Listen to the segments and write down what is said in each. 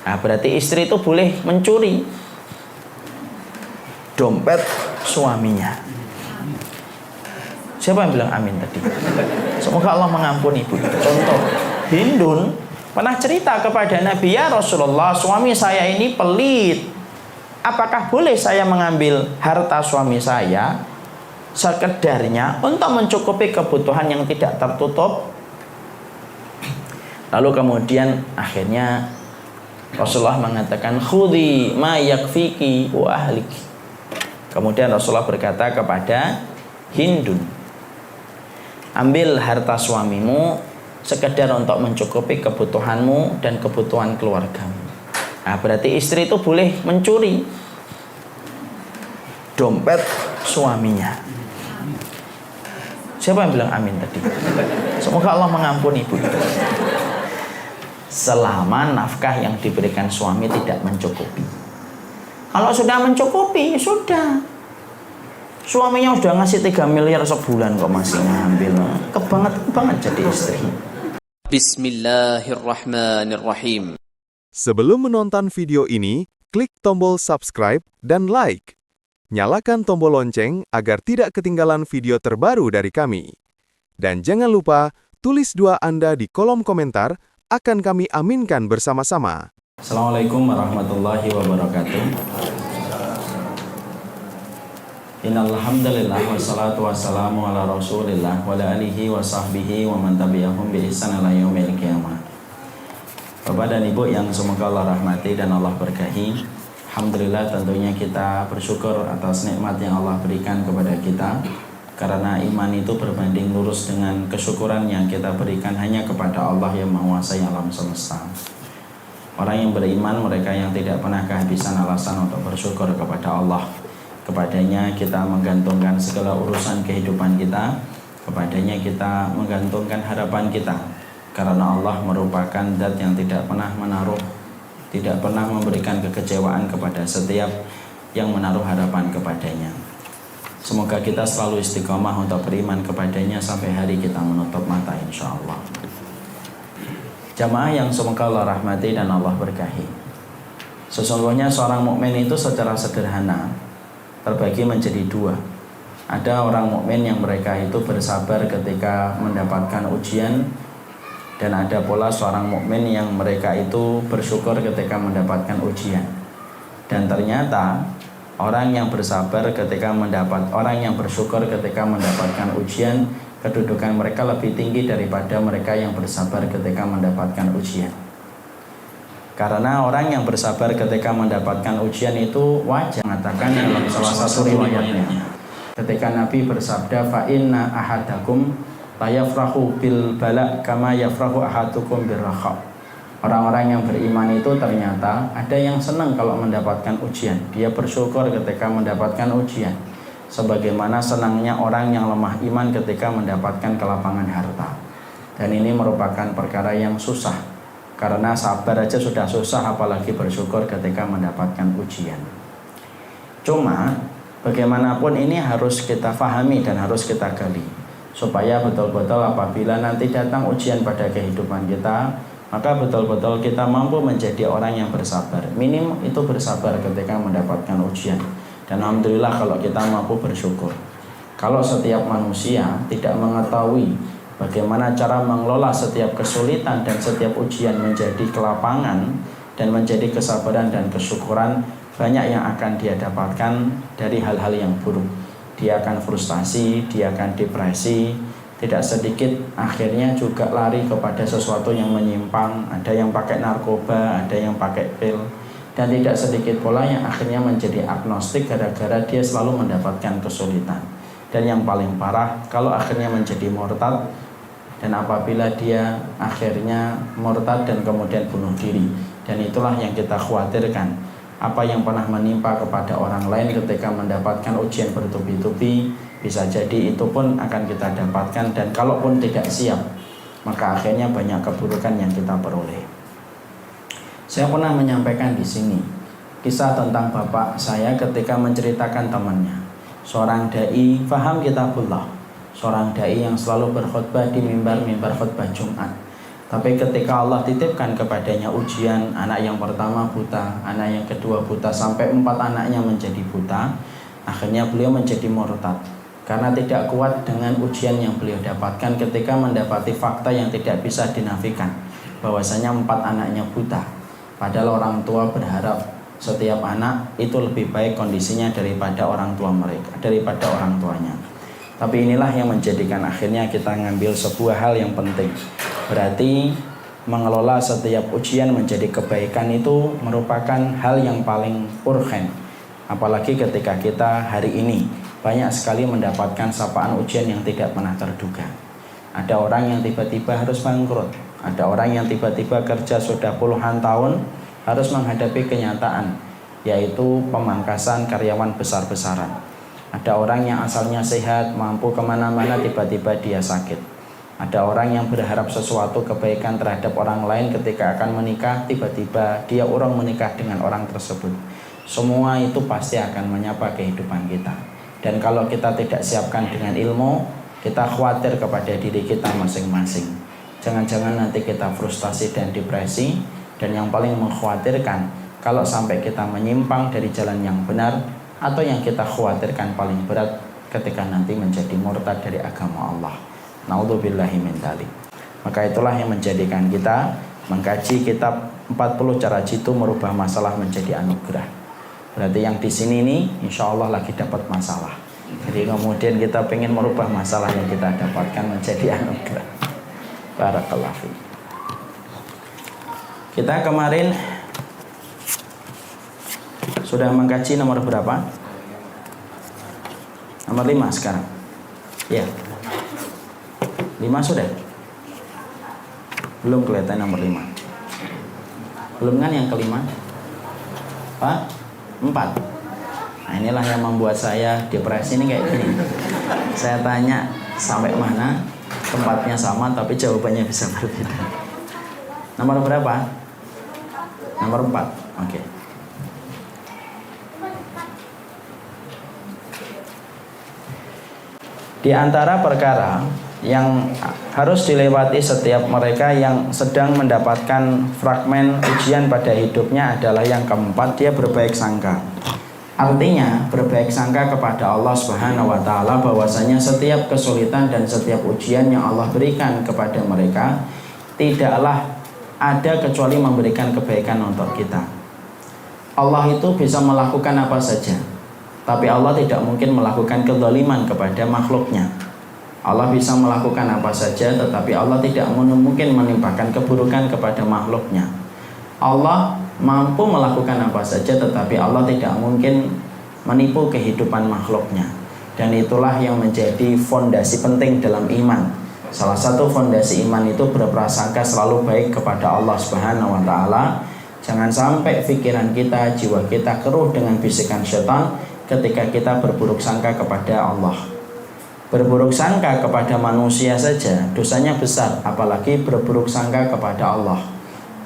Nah, berarti istri itu boleh mencuri dompet suaminya. Siapa yang bilang amin tadi? Semoga Allah mengampuni ibu. Contoh, Hindun pernah cerita kepada Nabi, ya Rasulullah, suami saya ini pelit. Apakah boleh saya mengambil harta suami saya sekedarnya untuk mencukupi kebutuhan yang tidak tertutup? Lalu kemudian akhirnya Rasulullah mengatakan, khudhi ma yakfiki wa ahliki. Kemudian Rasulullah berkata kepada Hindun, ambil harta suamimu sekedar untuk mencukupi kebutuhanmu dan kebutuhan keluargamu. Nah, berarti istri itu boleh mencuri dompet suaminya. Siapa yang bilang amin tadi? Semoga Allah mengampuni ibu. Selama nafkah yang diberikan suami tidak mencukupi. Kalau sudah mencukupi, sudah. Suaminya sudah ngasih 3 miliar sebulan kok masih ngambil. Kebanget banget jadi istri. Bismillahirrahmanirrahim. Sebelum menonton video ini, klik tombol subscribe dan like. Nyalakan tombol lonceng agar tidak ketinggalan video terbaru dari kami. Dan jangan lupa tulis doa Anda di kolom komentar, akan kami aminkan bersama-sama. Assalamualaikum warahmatullahi wabarakatuh. Innalhamdulillah wassalatu wassalamu ala rasulillah wa ala alihi wa sahbihi wa man tabi'ahum bi ihsan ila yaumil qiyamah. Bapak dan Ibu yang semoga Allah rahmati dan Allah berkahi, alhamdulillah tentunya kita bersyukur atas nikmat yang Allah berikan kepada kita. Karena iman itu berbanding lurus dengan kesyukuran yang kita berikan hanya kepada Allah yang menguasai alam semesta. Orang yang beriman, mereka yang tidak pernah kehabisan alasan untuk bersyukur kepada Allah. Kepadanya kita menggantungkan segala urusan kehidupan kita, kepadanya kita menggantungkan harapan kita. Karena Allah merupakan zat yang tidak pernah menaruh, tidak pernah memberikan kekecewaan kepada setiap yang menaruh harapan kepadanya. Semoga kita selalu istiqomah untuk beriman kepadanya sampai hari kita menutup mata, insya Allah. Jamaah yang semoga Allah rahmati dan Allah berkahi, sesungguhnya seorang mukmin itu secara sederhana terbagi menjadi dua. Ada orang mukmin yang mereka itu bersabar ketika mendapatkan ujian, dan ada pula seorang mukmin yang mereka itu bersyukur ketika mendapatkan ujian. Dan ternyata orang yang bersabar ketika orang yang bersyukur ketika mendapatkan ujian, kedudukan mereka lebih tinggi daripada mereka yang bersabar ketika mendapatkan ujian. Karena orang yang bersabar ketika mendapatkan ujian itu wajar, mengatakan dalam salah satu riwayatnya, ketika Nabi bersabda, fa inna ahadakum la yafrahu bil bala kama yafrahu ahadukum birrakha. Orang-orang yang beriman itu ternyata ada yang senang kalau mendapatkan ujian. Dia bersyukur ketika mendapatkan ujian, sebagaimana senangnya orang yang lemah iman ketika mendapatkan kelapangan harta. Dan ini merupakan perkara yang susah, karena sabar aja sudah susah, apalagi bersyukur ketika mendapatkan ujian. Cuma bagaimanapun ini harus kita fahami dan harus kita gali, supaya betul-betul apabila nanti datang ujian pada kehidupan kita, maka betul-betul kita mampu menjadi orang yang bersabar. Minim itu bersabar ketika mendapatkan ujian. Dan alhamdulillah kalau kita mampu bersyukur. Kalau setiap manusia tidak mengetahui bagaimana cara mengelola setiap kesulitan dan setiap ujian menjadi kelapangan dan menjadi kesabaran dan kesyukuran, banyak yang akan dia dapatkan dari hal-hal yang buruk. Dia akan frustasi, dia akan depresi, tidak sedikit akhirnya juga lari kepada sesuatu yang menyimpang. Ada yang pakai narkoba, ada yang pakai pil, dan tidak sedikit pula yang akhirnya menjadi agnostik gara-gara dia selalu mendapatkan kesulitan. Dan yang paling parah, kalau akhirnya menjadi murtad, dan apabila dia akhirnya murtad dan kemudian bunuh diri. Dan itulah yang kita khawatirkan. Apa yang pernah menimpa kepada orang lain ketika mendapatkan ujian bertubi-tubi, bisa jadi itu pun akan kita dapatkan. Dan kalaupun tidak siap, maka akhirnya banyak keburukan yang kita peroleh. Saya pernah menyampaikan di sini kisah tentang bapak saya ketika menceritakan temannya, seorang dai faham kitabullah, seorang dai yang selalu berkhutbah di mimbar khutbah Jumat. Tapi ketika Allah titipkan kepadanya ujian, anak yang pertama buta, anak yang kedua buta, sampai 4 anaknya menjadi buta, akhirnya beliau menjadi murtad karena tidak kuat dengan ujian yang beliau dapatkan ketika mendapati fakta yang tidak bisa dinafikan, bahwasanya 4 anaknya buta. Padahal orang tua berharap setiap anak itu lebih baik kondisinya daripada orang tua mereka, daripada orang tuanya. Tapi inilah yang menjadikan akhirnya kita ngambil sebuah hal yang penting. Berarti mengelola setiap ujian menjadi kebaikan itu merupakan hal yang paling urgen. Apalagi ketika kita hari ini banyak sekali mendapatkan sapaan ujian yang tidak pernah terduga. Ada orang yang tiba-tiba harus bangkrut. Ada orang yang tiba-tiba kerja sudah puluhan tahun harus menghadapi kenyataan, yaitu pemangkasan karyawan besar-besaran. Ada orang yang asalnya sehat, mampu kemana-mana, tiba-tiba dia sakit. Ada orang yang berharap sesuatu kebaikan terhadap orang lain ketika akan menikah, tiba-tiba dia urung menikah dengan orang tersebut. Semua itu pasti akan menyapa kehidupan kita. Dan kalau kita tidak siapkan dengan ilmu, kita khawatir kepada diri kita masing-masing. Jangan-jangan nanti kita frustasi dan depresi. Dan yang paling mengkhawatirkan, kalau sampai kita menyimpang dari jalan yang benar, atau yang kita khawatirkan paling berat ketika nanti menjadi murtad dari agama Allah. Naudzubillahi min dzalik. Maka itulah yang menjadikan kita mengkaji kitab 40 cara jitu merubah masalah menjadi anugerah. Berarti yang di sini ini insya Allah lagi dapat masalah. Jadi kemudian kita pengen merubah masalah yang kita dapatkan menjadi anugerah. Barakallahu fiik. Kita kemarin sudah mengkaji nomor berapa? Nomor 5 sekarang. Ya. 5 sudah? Belum kelihatan nomor 5. Belum kan yang kelima? Pak? 4. Nah inilah yang membuat saya depresi ini kayak gini. Saya tanya sampai mana, tempatnya sama tapi jawabannya bisa berbeda. Nomor berapa? Nomor 4. Oke. Di antara perkara yang harus dilewati setiap mereka yang sedang mendapatkan fragmen ujian pada hidupnya adalah yang keempat, dia berbaik sangka. Artinya berbaik sangka kepada Allah Subhanahu wa taala bahwasanya setiap kesulitan dan setiap ujian yang Allah berikan kepada mereka tidaklah ada kecuali memberikan kebaikan untuk kita. Allah itu bisa melakukan apa saja, tapi Allah tidak mungkin melakukan kezaliman kepada makhluknya. Allah bisa melakukan apa saja, tetapi Allah tidak mungkin menimpakan keburukan kepada makhluknya. Allah mampu melakukan apa saja, tetapi Allah tidak mungkin menipu kehidupan makhluknya. Dan itulah yang menjadi fondasi penting dalam iman. Salah satu fondasi iman itu berprasangka selalu baik kepada Allah Subhanahu wa taala. Jangan sampai pikiran kita, jiwa kita keruh dengan bisikan syaitan ketika kita berburuk sangka kepada Allah. Berburuk sangka kepada manusia saja dosanya besar, apalagi berburuk sangka kepada Allah.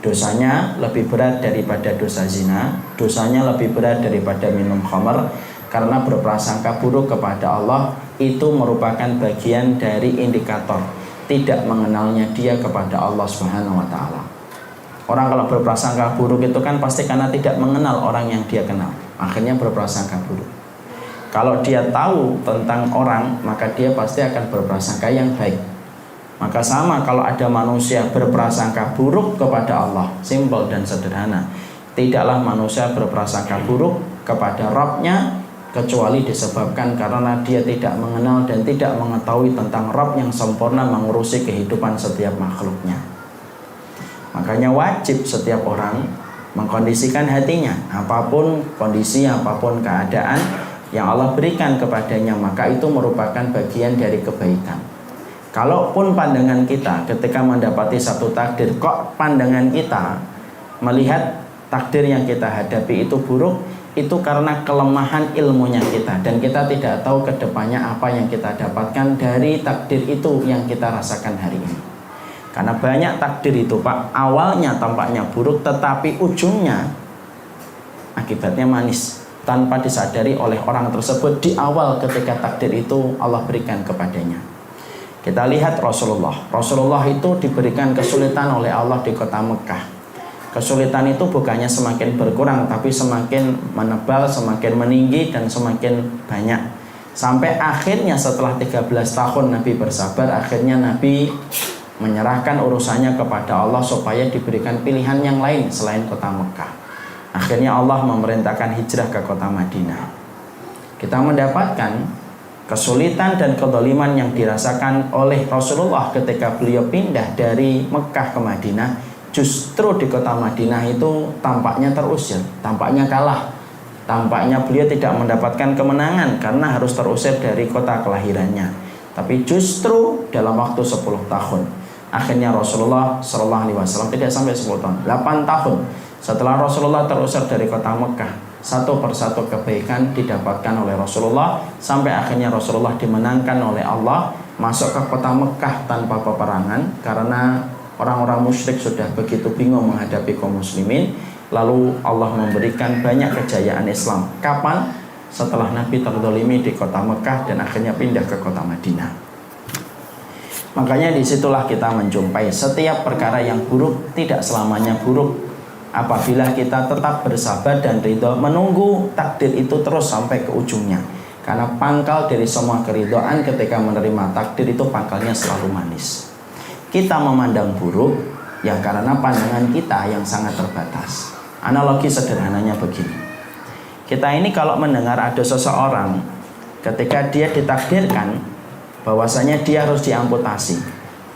Dosanya lebih berat daripada dosa zina, dosanya lebih berat daripada minum khamar, karena berprasangka buruk kepada Allah itu merupakan bagian dari indikator tidak mengenalnya dia kepada Allah Subhanahu wa taala. Orang kalau berprasangka buruk itu kan pasti karena tidak mengenal orang yang dia kenal, akhirnya berprasangka buruk. Kalau dia tahu tentang orang, maka dia pasti akan berprasangka yang baik. Maka sama kalau ada manusia berprasangka buruk kepada Allah, simpel dan sederhana. Tidaklah manusia berprasangka buruk kepada Rabb-nya kecuali disebabkan karena dia tidak mengenal dan tidak mengetahui tentang Rabb yang sempurna mengurusi kehidupan setiap makhluknya. Makanya wajib setiap orang mengkondisikan hatinya, apapun kondisi, apapun keadaan yang Allah berikan kepadanya, maka itu merupakan bagian dari kebaikan. Kalaupun pandangan kita ketika mendapati satu takdir, kok pandangan kita melihat takdir yang kita hadapi itu buruk, itu karena kelemahan ilmunya kita, dan kita tidak tahu kedepannya apa yang kita dapatkan dari takdir itu yang kita rasakan hari ini. Karena banyak takdir itu Pak, awalnya tampaknya buruk, tetapi ujungnya akibatnya manis, tanpa disadari oleh orang tersebut di awal ketika takdir itu Allah berikan kepadanya. Kita lihat Rasulullah itu diberikan kesulitan oleh Allah di kota Mekah. Kesulitan itu bukannya semakin berkurang, tapi semakin menebal, semakin meninggi, dan semakin banyak. Sampai akhirnya setelah 13 tahun Nabi bersabar, akhirnya Nabi menyerahkan urusannya kepada Allah supaya diberikan pilihan yang lain selain kota Mekah. Akhirnya Allah memerintahkan hijrah ke kota Madinah. Kita mendapatkan kesulitan dan kezaliman yang dirasakan oleh Rasulullah ketika beliau pindah dari Mekah ke Madinah. Justru di kota Madinah itu tampaknya terusir, tampaknya kalah, tampaknya beliau tidak mendapatkan kemenangan karena harus terusir dari kota kelahirannya. Tapi justru dalam waktu 10 tahun, akhirnya Rasulullah SAW tidak sampai 10 tahun, 8 tahun setelah Rasulullah terusir dari kota Mekah, satu persatu kebaikan didapatkan oleh Rasulullah, sampai akhirnya Rasulullah dimenangkan oleh Allah masuk ke kota Mekah tanpa peperangan karena orang-orang musyrik sudah begitu bingung menghadapi kaum muslimin. Lalu Allah memberikan banyak kejayaan Islam. Kapan? Setelah Nabi terzalimi di kota Mekah dan akhirnya pindah ke kota Madinah. Makanya disitulah kita menjumpai setiap perkara yang buruk tidak selamanya buruk apabila kita tetap bersabar dan ridho menunggu takdir itu terus sampai ke ujungnya. Karena pangkal dari semua keridhaan ketika menerima takdir itu pangkalnya selalu manis. Kita memandang buruk ya karena pandangan kita yang sangat terbatas. Analogi sederhananya begini, kita ini kalau mendengar ada seseorang ketika dia ditakdirkan bahwasanya dia harus diamputasi,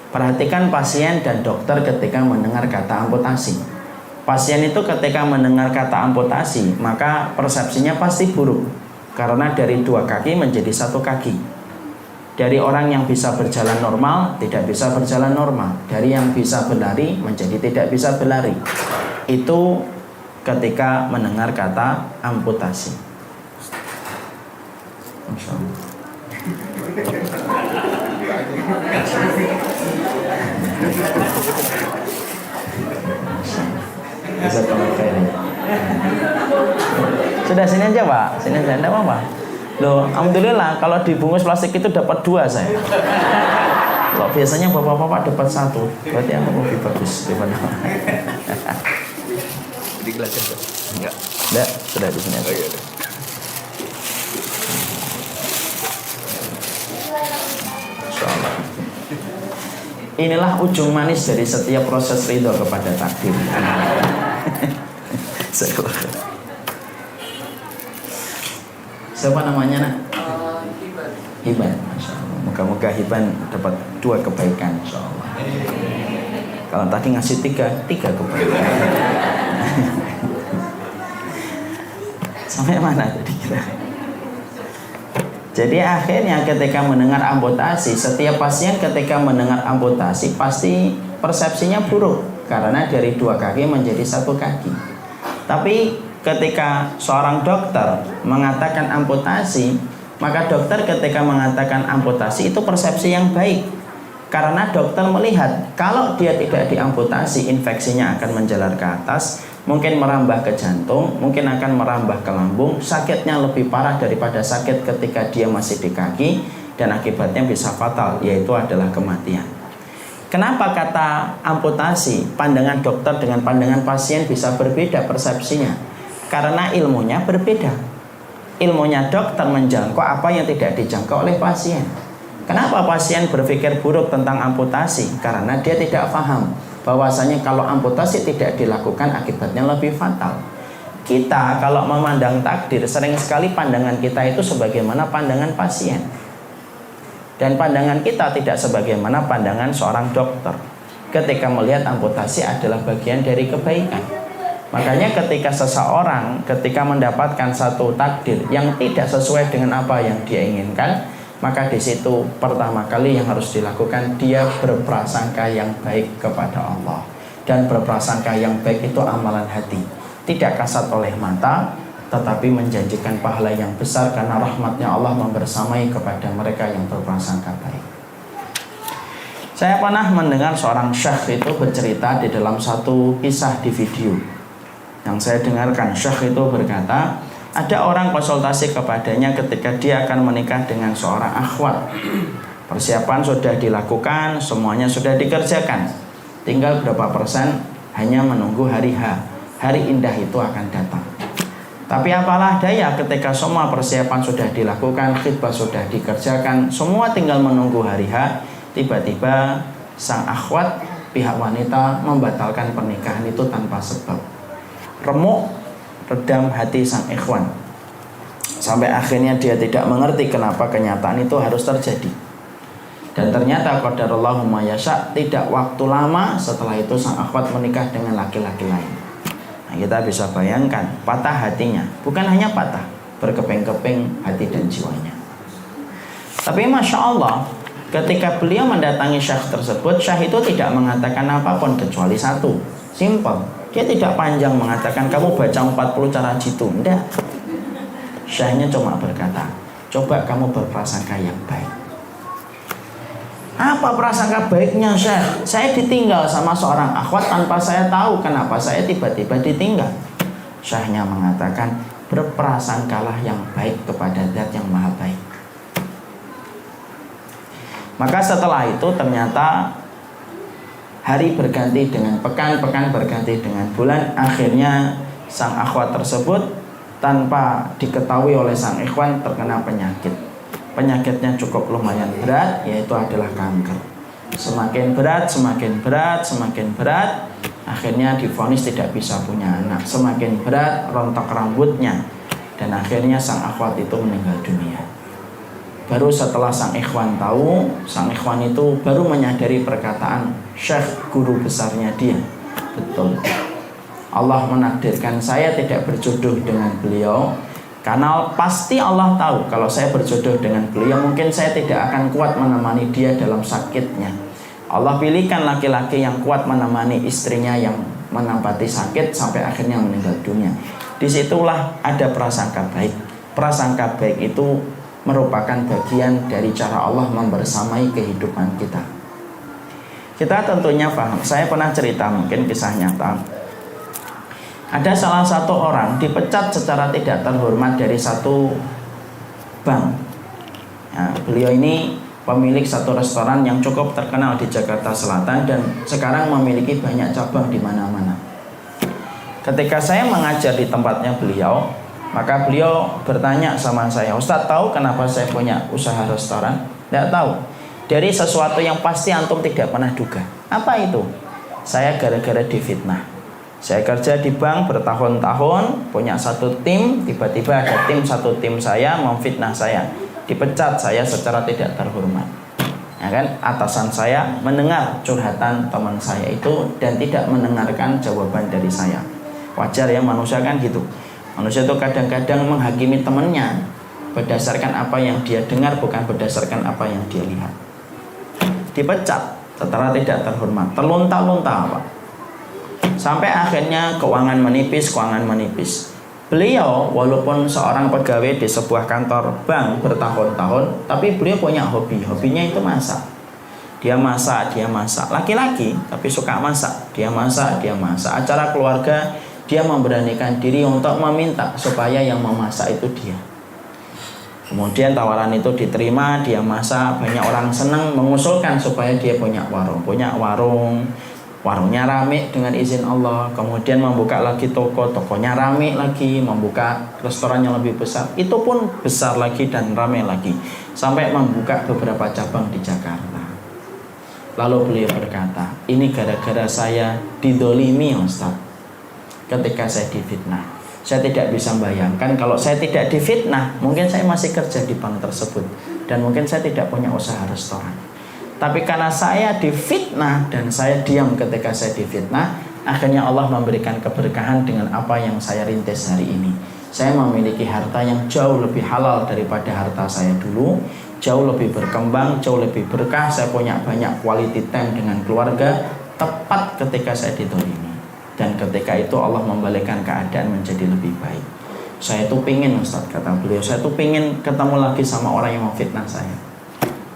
perhatikan pasien dan dokter ketika mendengar kata amputasi. Pasien itu ketika mendengar kata amputasi, maka persepsinya pasti buruk, karena dari 2 kaki menjadi 1 kaki. Dari orang yang bisa berjalan normal tidak bisa berjalan normal, dari yang bisa berlari menjadi tidak bisa berlari. Itu ketika mendengar kata amputasi. Masya Allah. Sudah, sini aja Pak, sini aja, enggak apa-apa. Loh, alhamdulillah kalau dibungkus plastik itu dapat 2 saya. Kalau biasanya bapak-bapak dapat 1, berarti aku lebih bagus daripada. Di gelas itu? Enggak. Enggak, sudah di sini aja. Oh, iya. Insyaallah. Inilah ujung manis dari setiap proses ridho kepada takdir. Siapa namanya nak? Hiban. Masya Allah. Moga-moga Hiban dapat 2 kebaikan, Insya Allah. Kalau tadi ngasih 3 kebaikan. Sampai mana tadi kita? Jadi akhirnya ketika mendengar amputasi, setiap pasien ketika mendengar amputasi pasti persepsinya buruk karena dari 2 kaki menjadi 1 kaki. Tapi ketika seorang dokter mengatakan amputasi, maka dokter ketika mengatakan amputasi itu persepsi yang baik. Karena dokter melihat kalau dia tidak diamputasi, infeksinya akan menjalar ke atas, mungkin merambah ke jantung, mungkin akan merambah ke lambung, sakitnya lebih parah daripada sakit ketika dia masih di kaki, dan akibatnya bisa fatal, yaitu adalah kematian. Kenapa kata amputasi, pandangan dokter dengan pandangan pasien bisa berbeda persepsinya? Karena ilmunya berbeda. Ilmunya dokter menjangkau apa yang tidak dijangkau oleh pasien. Kenapa pasien berpikir buruk tentang amputasi? Karena dia tidak paham bahwasanya kalau amputasi tidak dilakukan akibatnya lebih fatal. Kita kalau memandang takdir, sering sekali pandangan kita itu sebagaimana pandangan pasien. Dan pandangan kita tidak sebagaimana pandangan seorang dokter. Ketika melihat amputasi adalah bagian dari kebaikan. Makanya ketika seseorang ketika mendapatkan satu takdir yang tidak sesuai dengan apa yang dia inginkan, maka di situ pertama kali yang harus dilakukan, dia berprasangka yang baik kepada Allah. Dan berprasangka yang baik itu amalan hati, tidak kasat oleh mata, tetapi menjanjikan pahala yang besar karena rahmatnya Allah membersamai kepada mereka yang berprasangka baik. Saya pernah mendengar seorang syekh itu bercerita di dalam satu kisah di video yang saya dengarkan. Syekh itu berkata, ada orang konsultasi kepadanya ketika dia akan menikah dengan seorang akhwat, Persiapan sudah dilakukan, semuanya sudah dikerjakan. Tinggal berapa persen hanya menunggu hari H. Hari indah itu akan datang. Tapi apalah daya ketika semua persiapan sudah dilakukan, khitbah sudah dikerjakan, semua tinggal menunggu hari H, tiba-tiba sang akhwat pihak wanita membatalkan pernikahan itu tanpa sebab. Remuk redam hati sang ikhwan. Sampai akhirnya dia tidak mengerti kenapa kenyataan itu harus terjadi. Dan ternyata qadarullahu ma yasha, tidak waktu lama setelah itu sang akhwat menikah dengan laki-laki lain. Nah, kita bisa bayangkan patah hatinya, bukan hanya patah, berkeping-keping hati dan jiwanya. Tapi Masya Allah, ketika beliau mendatangi syekh tersebut, syekh itu tidak mengatakan apapun kecuali satu, simple. Dia tidak panjang mengatakan kamu baca 40 cara jitu, enggak. Syekhnya cuma berkata, coba kamu berprasangka yang baik. Apa prasangka baiknya Syekh? Saya ditinggal sama seorang akhwat tanpa saya tahu kenapa saya tiba-tiba ditinggal. Syekhnya mengatakan, berprasangkalah yang baik kepada Zat yang Maha Baik. Maka setelah itu ternyata hari berganti dengan pekan, pekan berganti dengan bulan. Akhirnya sang akhwat tersebut tanpa diketahui oleh sang ikhwan terkena penyakit. Penyakitnya cukup lumayan berat, yaitu adalah kanker. Semakin berat, semakin berat, semakin berat, akhirnya divonis tidak bisa punya anak. Semakin berat, rontok rambutnya, dan akhirnya sang akhwat itu meninggal dunia. Baru setelah sang ikhwan tahu, sang ikhwan itu baru menyadari perkataan syekh guru besarnya dia. Betul, Allah menakdirkan saya tidak berjodoh dengan beliau, karena pasti Allah tahu kalau saya berjodoh dengan beliau, mungkin saya tidak akan kuat menemani dia dalam sakitnya. Allah pilihkan laki-laki yang kuat menemani istrinya yang menempati sakit sampai akhirnya meninggal dunia. Disitulah ada prasangka baik. Prasangka baik itu merupakan bagian dari cara Allah membersamai kehidupan kita. Kita tentunya paham. Saya pernah cerita, mungkin kisah nyata. Ada salah satu orang dipecat secara tidak terhormat dari satu bank. Nah, beliau ini pemilik satu restoran yang cukup terkenal di Jakarta Selatan dan sekarang memiliki banyak cabang di mana-mana. Ketika saya mengajar di tempatnya beliau, maka beliau bertanya sama saya, Ustadz, tahu kenapa saya punya usaha restoran? Tidak tahu. Dari sesuatu yang pasti antum tidak pernah duga. Apa itu? Saya gara-gara difitnah. Saya kerja di bank bertahun-tahun, punya satu tim, tiba-tiba ada satu tim saya memfitnah saya, dipecat saya secara tidak terhormat. Ya kan? Atasan saya mendengar curhatan teman saya itu dan tidak mendengarkan jawaban dari saya. Wajar ya, manusia kan gitu. Manusia itu kadang-kadang menghakimi temannya berdasarkan apa yang dia dengar, bukan berdasarkan apa yang dia lihat. Dipecat secara tidak terhormat, terlunta-lunta apa? Sampai akhirnya keuangan menipis. Beliau walaupun seorang pegawai di sebuah kantor bank bertahun-tahun, tapi beliau punya hobi. Hobinya itu masak. Dia masak. Laki-laki tapi suka masak. Dia masak. Acara keluarga dia memberanikan diri untuk meminta supaya yang memasak itu dia. Kemudian tawaran itu diterima, dia masak, banyak orang senang mengusulkan supaya dia punya warung. Warungnya rame dengan izin Allah, kemudian membuka lagi toko, tokonya rame lagi, membuka restoran yang lebih besar, itu pun besar lagi dan rame lagi, sampai membuka beberapa cabang di Jakarta. Lalu beliau berkata, ini gara-gara saya didolimi Ustaz. Ketika saya difitnah, saya tidak bisa bayangkan kalau saya tidak difitnah, mungkin saya masih kerja di bank tersebut, dan mungkin saya tidak punya usaha restoran. Tapi karena saya difitnah dan saya diam ketika saya difitnah, akhirnya Allah memberikan keberkahan dengan apa yang saya rintis hari ini. Saya memiliki harta yang jauh lebih halal daripada harta saya dulu, jauh lebih berkembang, jauh lebih berkah. Saya punya banyak quality time dengan keluarga tepat ketika saya ditolimi. Dan ketika itu Allah membalikkan keadaan menjadi lebih baik. Saya tuh pingin, Ustaz, kata beliau, saya tuh pingin ketemu lagi sama orang yang memfitnah saya.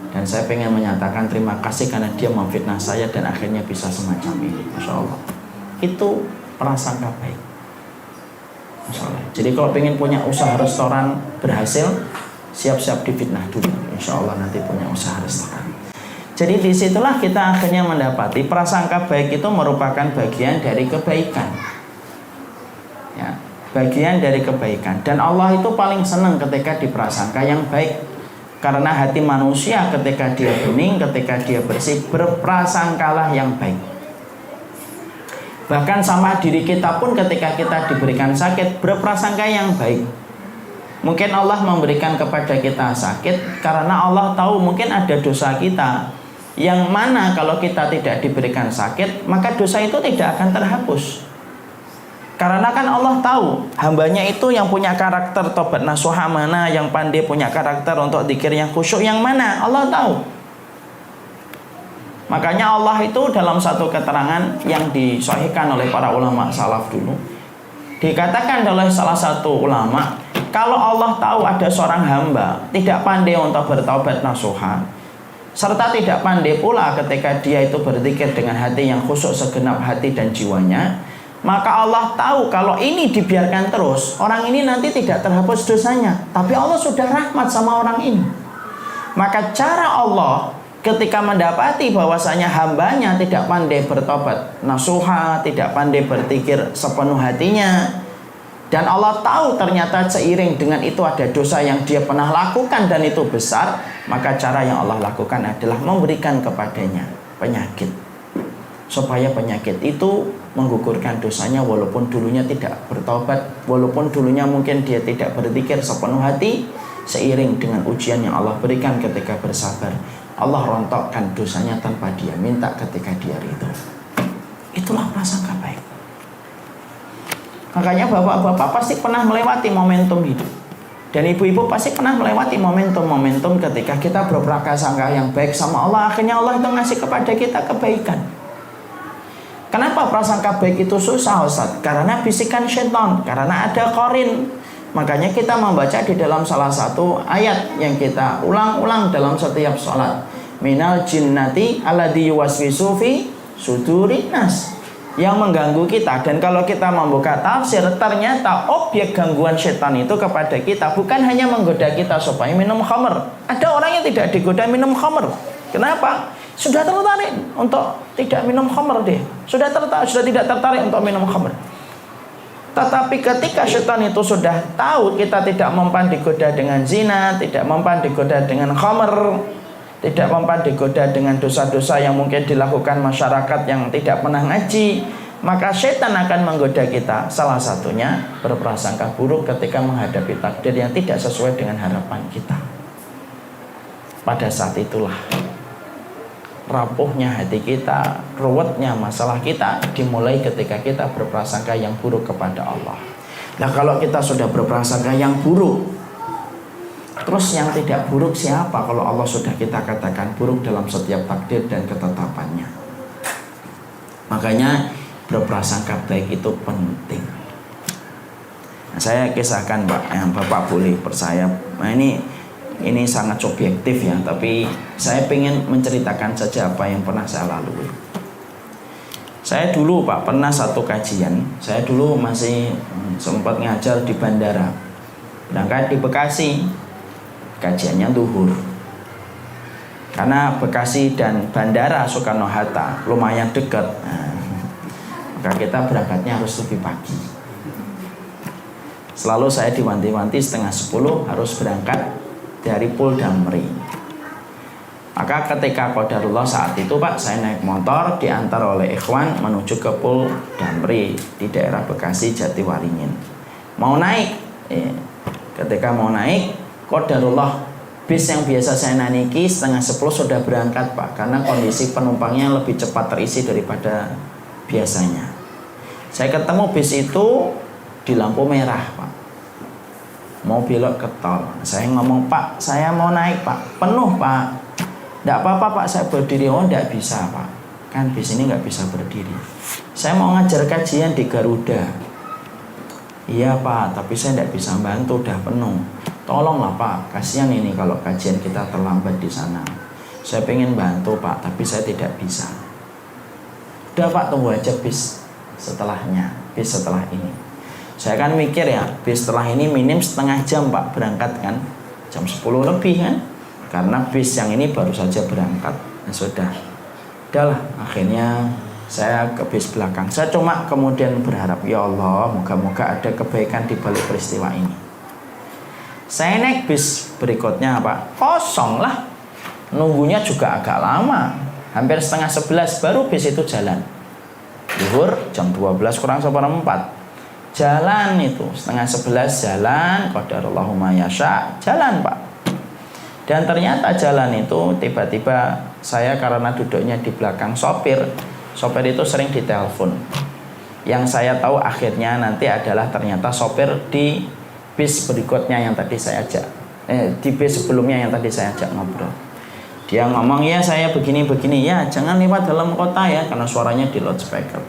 Dan saya pengen menyatakan terima kasih karena dia memfitnah saya dan akhirnya bisa semacam ini. Masya Allah. Itu prasangka baik. Masya Allah. Jadi kalau pengen punya usaha restoran berhasil, siap-siap difitnah dulu. Insya Allah nanti punya usaha restoran. Jadi disitulah kita akhirnya mendapati prasangka baik itu merupakan bagian dari kebaikan, ya, bagian dari kebaikan. Dan Allah itu paling senang ketika diprasangka yang baik, karena hati manusia ketika dia bening, ketika dia bersih, berprasangkalah yang baik. Bahkan sama diri kita pun ketika kita diberikan sakit, berprasangka yang baik. Mungkin Allah memberikan kepada kita sakit karena Allah tahu mungkin ada dosa kita, yang mana kalau kita tidak diberikan sakit, maka dosa itu tidak akan terhapus. Karena kan Allah tahu hambanya itu yang punya karakter tobat nasuha mana, yang pandai punya karakter untuk zikir yang khusyuk yang mana, Allah tahu. Makanya Allah itu dalam satu keterangan yang disahihkan oleh para ulama salaf dulu, dikatakan oleh salah satu ulama, kalau Allah tahu ada seorang hamba tidak pandai untuk bertaubat nasuha, serta tidak pandai pula ketika dia itu berzikir dengan hati yang khusyuk segenap hati dan jiwanya, maka Allah tahu kalau ini dibiarkan terus, orang ini nanti tidak terhapus dosanya. Tapi Allah sudah rahmat sama orang ini. Maka cara Allah ketika mendapati bahwasanya hambanya tidak pandai bertobat nasuha, tidak pandai berzikir sepenuh hatinya, dan Allah tahu ternyata seiring dengan itu ada dosa yang dia pernah lakukan dan itu besar, maka cara yang Allah lakukan adalah memberikan kepadanya penyakit, supaya penyakit itu menggugurkan dosanya walaupun dulunya tidak bertobat, walaupun dulunya mungkin dia tidak berzikir sepenuh hati. Seiring dengan ujian yang Allah berikan ketika bersabar, Allah rontokkan dosanya tanpa dia minta ketika dia ridho. Itulah prasangka baik. Makanya bapak-bapak pasti pernah melewati momentum hidup, dan ibu-ibu pasti pernah melewati momentum-momentum ketika kita berprasangka yang baik sama Allah, akhirnya Allah itu ngasih kepada kita kebaikan. Kenapa prasangka baik itu susah, Ustaz? Karena bisikan syaitan, karena ada qarin. Makanya kita membaca di dalam salah satu ayat yang kita ulang-ulang dalam setiap sholat, minal jinnati alladzi yuwaswisu fi sudurin nas, yang mengganggu kita. Dan kalau kita membuka tafsir, ternyata objek gangguan setan itu kepada kita bukan hanya menggoda kita supaya minum khamr. Ada orang yang tidak digoda minum khamr. Kenapa? Sudah tertarik untuk tidak minum khamr deh. Sudah tidak tertarik untuk minum khamr. Tetapi ketika setan itu sudah tahu kita tidak mempan digoda dengan zina, tidak mempan digoda dengan khamr, tidak mempan digoda dengan dosa-dosa yang mungkin dilakukan masyarakat yang tidak pernah ngaji, maka setan akan menggoda kita. Salah satunya berprasangka buruk ketika menghadapi takdir yang tidak sesuai dengan harapan kita. Pada saat itulah rapuhnya hati kita, ruwetnya masalah kita dimulai ketika kita berprasangka yang buruk kepada Allah. Nah, kalau kita sudah berprasangka yang buruk, terus yang tidak buruk siapa kalau Allah sudah kita katakan buruk dalam setiap takdir dan ketetapannya? Makanya berprasangka baik itu penting. Nah, saya kisahkan Pak, yang Bapak boleh percaya. Nah, ini sangat subjektif ya, tapi saya ingin menceritakan saja apa yang pernah saya lalui. Saya dulu Pak pernah satu kajian. Saya dulu masih sempat ngajar di bandara, berangkat di Bekasi. Kajiannya zuhur. Karena Bekasi dan Bandara Soekarno-Hatta lumayan dekat, maka kita berangkatnya harus lebih pagi. Selalu saya diwanti-wanti 9:30 harus berangkat dari Pul Damri. Maka ketika qadarullah saat itu Pak, saya naik motor diantar oleh ikhwan menuju ke Pul Damri di daerah Bekasi Jatiwaringin. Mau naik, ketika mau naik, qadarullah bis yang biasa saya naiki 9:30 sudah berangkat Pak, karena kondisi penumpangnya lebih cepat terisi daripada biasanya. Saya ketemu bis itu di lampu merah Pak, mau belok ke tol. Saya ngomong, Pak, saya mau naik Pak, penuh Pak. Tidak apa-apa Pak, saya berdiri. Oh, tidak bisa Pak, kan bis ini nggak bisa berdiri. Saya mau ngajar kajian di Garuda. Iya Pak, tapi saya tidak bisa bantu, udah penuh. Tolonglah Pak, kasihan ini kalau kajian kita terlambat di sana. Saya pengen bantu Pak, tapi saya tidak bisa. Udah Pak, tunggu aja bis setelahnya, bis setelah ini. Saya kan mikir ya, bis setelah ini minim setengah jam Pak berangkat kan, jam 10 lebih kan, karena bis yang ini baru saja berangkat. Nah, udahlah, akhirnya saya ke bis belakang. Saya cuma kemudian berharap, ya Allah, moga-moga ada kebaikan di balik peristiwa ini. Saya naik bis berikutnya apa? Kosong lah. Nunggunya juga agak lama. Hampir setengah 11 baru bis itu jalan. Zuhur jam 12 kurang seperempat. Jalan itu setengah 11 jalan. Qadarullahu ma yasha. Jalan Pak. Dan ternyata jalan itu tiba-tiba saya karena duduknya di belakang sopir itu sering ditelepon. Yang saya tahu akhirnya nanti adalah ternyata sopir di bis berikutnya yang tadi saya ajak, di bis sebelumnya yang tadi saya ajak ngobrol. Dia ngomong, ya saya begini-begini, ya jangan lewat dalam kota ya, karena suaranya di loudspeaker.